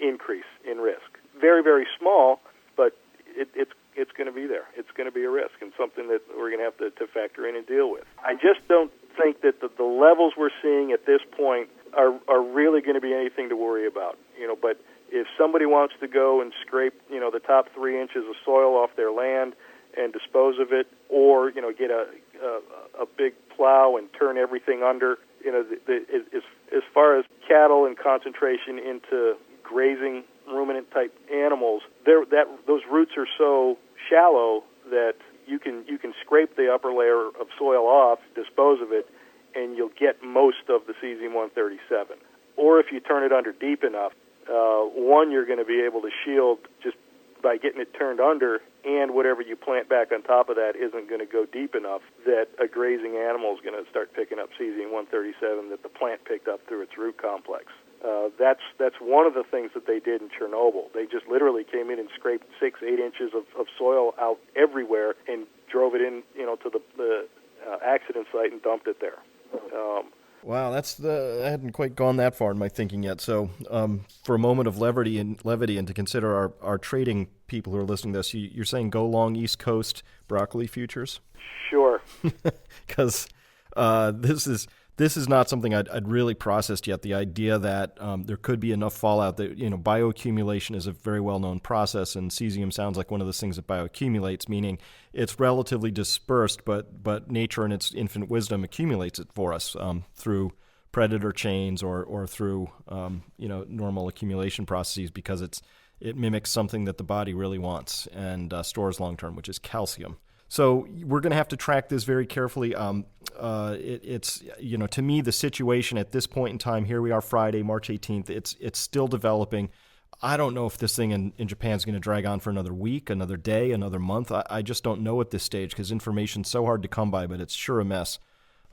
C: increase in risk. Very, very small, but it's going to be there. It's going to be a risk and something that we're going to have to factor in and deal with. I just don't think that the levels we're seeing at this point are really going to be anything to worry about. But if somebody wants to go and scrape, the top 3 inches of soil off their land and dispose of it, or get a big plow and turn everything under, as far as cattle and concentration into grazing ruminant type animals, those roots are so shallow that you can scrape the upper layer of soil off, dispose of it, and you'll get most of the cesium-137. Or if you turn it under deep enough, one, you're going to be able to shield just by getting it turned under, and whatever you plant back on top of that isn't going to go deep enough that a grazing animal is going to start picking up cesium-137 that the plant picked up through its root complex. That's one of the things that they did in Chernobyl. They just literally came in and scraped 6-8 inches of soil out everywhere and drove it in, to the accident site and dumped it there.
B: Wow, I hadn't quite gone that far in my thinking yet. So, for a moment of levity and to consider our trading people who are listening to this, you're saying go long East Coast broccoli futures?
C: Sure.
B: Because this is not something I'd really processed yet. The idea that there could be enough fallout that bioaccumulation is a very well-known process, and cesium sounds like one of those things that bioaccumulates, meaning it's relatively dispersed, but nature in its infinite wisdom accumulates it for us through predator chains or through normal accumulation processes, because it mimics something that the body really wants and stores long-term, which is calcium. So we're going to have to track this very carefully. It's to me, the situation at this point in time, here we are Friday, March 18th, it's still developing. I don't know if this thing in Japan is going to drag on for another week, another day, another month. I just don't know at this stage because information's so hard to come by, but it's sure a mess.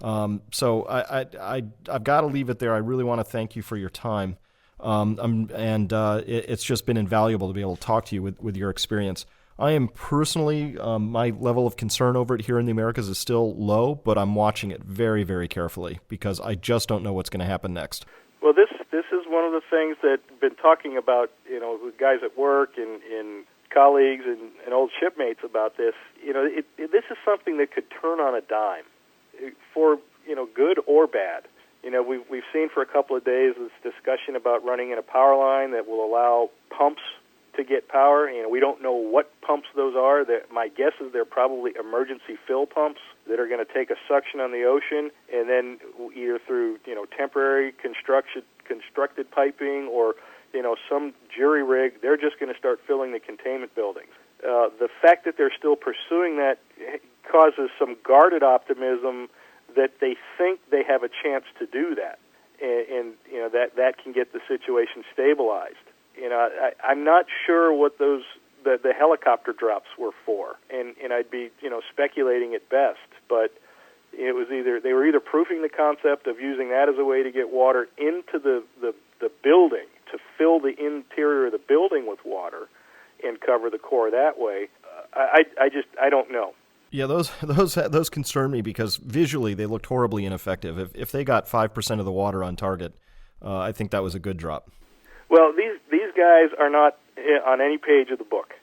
B: So I've got to leave it there. I really want to thank you for your time. It's just been invaluable to be able to talk to you with your experience. I am personally, my level of concern over it here in the Americas is still low, but I'm watching it very, very carefully because I just don't know what's going to happen next. Well,
C: this is one of the things that I've been talking about, with guys at work and colleagues and old shipmates about this. This is something that could turn on a dime for, good or bad. We've seen for a couple of days this discussion about running in a power line that will allow pumps to get power. We don't know what pumps those are. My guess is they're probably emergency fill pumps that are going to take a suction on the ocean, and then either through temporary constructed piping or some jury rig, they're just going to start filling the containment buildings. The fact that they're still pursuing that causes some guarded optimism that they think they have a chance to do that, and that can get the situation stabilized. I'm not sure what the helicopter drops were for, and I'd be speculating at best. But it was they were either proofing the concept of using that as a way to get water into the building to fill the interior of the building with water and cover the core that way. I don't know.
B: Yeah, those concern me because visually they looked horribly ineffective. If they got 5% of the water on target, I think that was a good drop.
C: Well, these guys are not on any page of the book.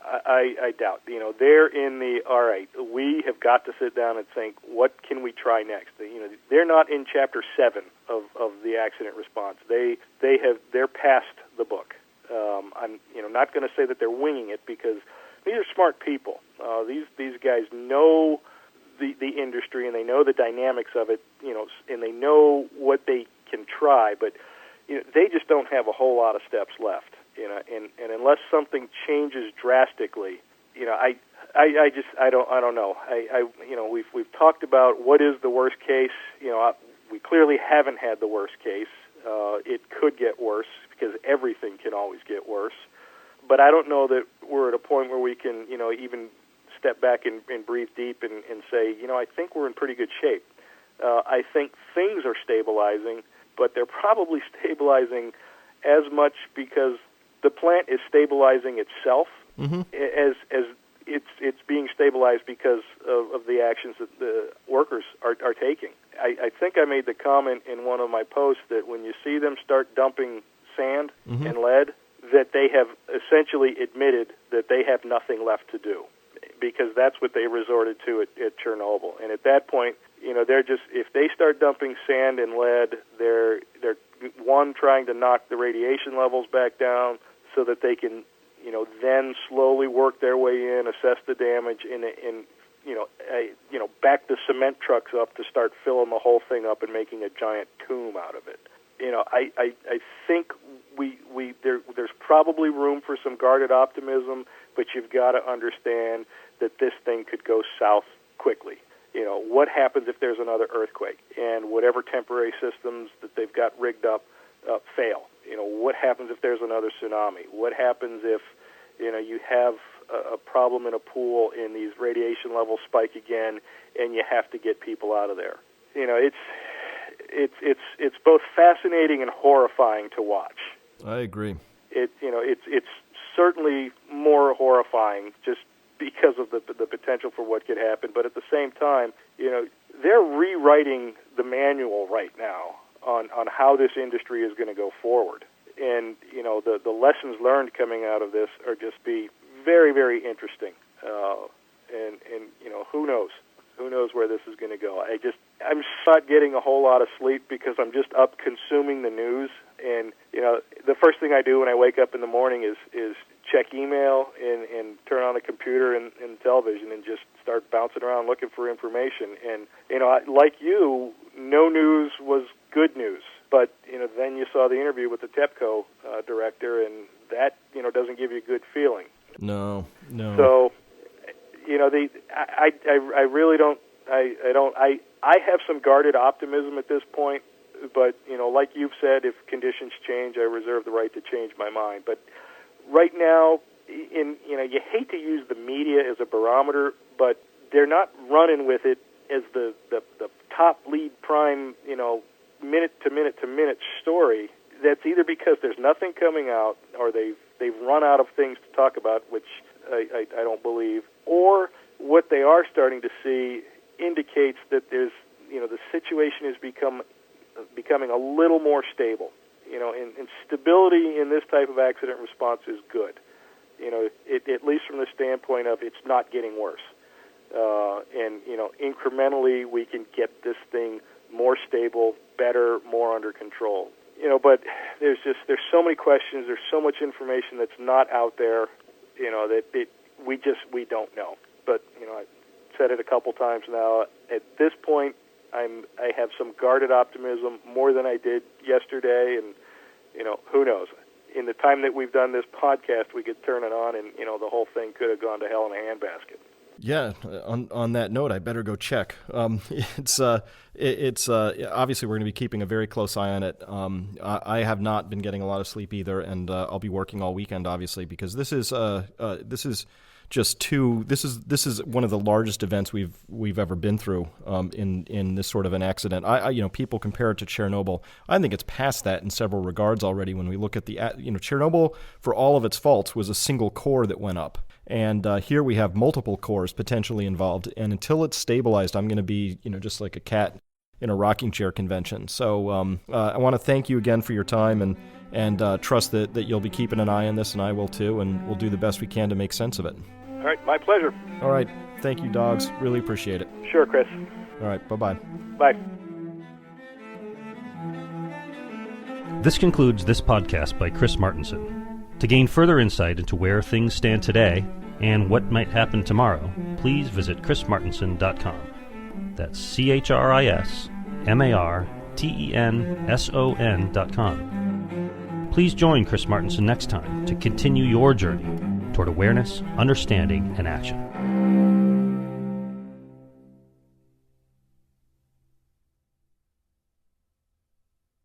C: I doubt. They're in the, all right, we have got to sit down and think, what can we try next? They're not in Chapter 7 of the accident response. They're past the book. I'm not going to say that they're winging it, because these are smart people. These guys know the industry, and they know the dynamics of it, and they know what they can try, but they just don't have a whole lot of steps left. And unless something changes drastically, I don't know. We've talked about what is the worst case. We clearly haven't had the worst case. It could get worse, because everything can always get worse. But I don't know that we're at a point where we can, even step back and breathe deep and say, I think we're in pretty good shape. I think things are stabilizing, but they're probably stabilizing as much because the plant is stabilizing itself, as it's being stabilized because of the actions that the workers are taking. I think I made the comment in one of my posts that when you see them start dumping sand and lead, that they have essentially admitted that they have nothing left to do, because that's what they resorted to at Chernobyl. And at that point, they're just, if they start dumping sand and lead, they're one, trying to knock the radiation levels back down so that they can, then slowly work their way in, assess the damage, and back the cement trucks up to start filling the whole thing up and making a giant tomb out of it. I think there's probably room for some guarded optimism, but you've got to understand that this thing could go south quickly. What happens if there's another earthquake and whatever temporary systems that they've got rigged up fail? What happens if there's another tsunami? What happens if you have a problem in a pool and these radiation levels spike again and you have to get people out of there? It's both fascinating and horrifying to watch.
B: I agree.
C: It's certainly more horrifying just because of the potential for what could happen, but at the same time, they're rewriting the manual right now on how this industry is going to go forward. And, the lessons learned coming out of this are just be very, very interesting. And who knows? Who knows where this is going to go? I'm not getting a whole lot of sleep because I'm just up consuming the news. And, the first thing I do when I wake up in the morning is check email and turn on the computer and television and just start bouncing around looking for information. And, like you, no news was good news. But, then you saw the interview with the TEPCO director, and that, doesn't give you a good feeling.
B: No.
C: So, I really don't, I have some guarded optimism at this point, but, like you've said, if conditions change, I reserve the right to change my mind. But right now, you hate to use the media as a barometer, but they're not running with it as the top lead prime, minute-to-minute story. That's either because there's nothing coming out, or they've run out of things to talk about, which I don't believe, or what they are starting to see indicates that there's, the situation is becoming a little more stable. And stability in this type of accident response is good. At least from the standpoint of it's not getting worse. And incrementally we can get this thing more stable, better, more under control. But there's so many questions. There's so much information that's not out there. That we don't know. But I've said it a couple times now. At this point, I have some guarded optimism more than I did yesterday, and who knows? In the time that we've done this podcast, we could turn it on, and the whole thing could have gone to hell in a handbasket.
B: Yeah. On that note, I better go check. It's obviously we're going to be keeping a very close eye on it. I have not been getting a lot of sleep either, and I'll be working all weekend, obviously, because this is one of the largest events we've ever been through in this sort of an accident. People compare it to Chernobyl. I think it's past that in several regards already. When we look at Chernobyl, for all of its faults, was a single core that went up. And here we have multiple cores potentially involved. And until it's stabilized, I'm going to be, just like a cat in a rocking chair convention. So I want to thank you again for your time and trust that you'll be keeping an eye on this, and I will too, and we'll do the best we can to make sense of it.
C: All right, my pleasure.
B: All right. Thank you, dogs. Really appreciate it.
C: Sure, Chris.
B: All right. Bye-bye.
C: Bye.
A: This concludes this podcast by Chris Martenson. To gain further insight into where things stand today and what might happen tomorrow, please visit chrismartenson.com. That's ChrisMartenson.com. Please join Chris Martenson next time to continue your journey toward awareness, understanding, and action.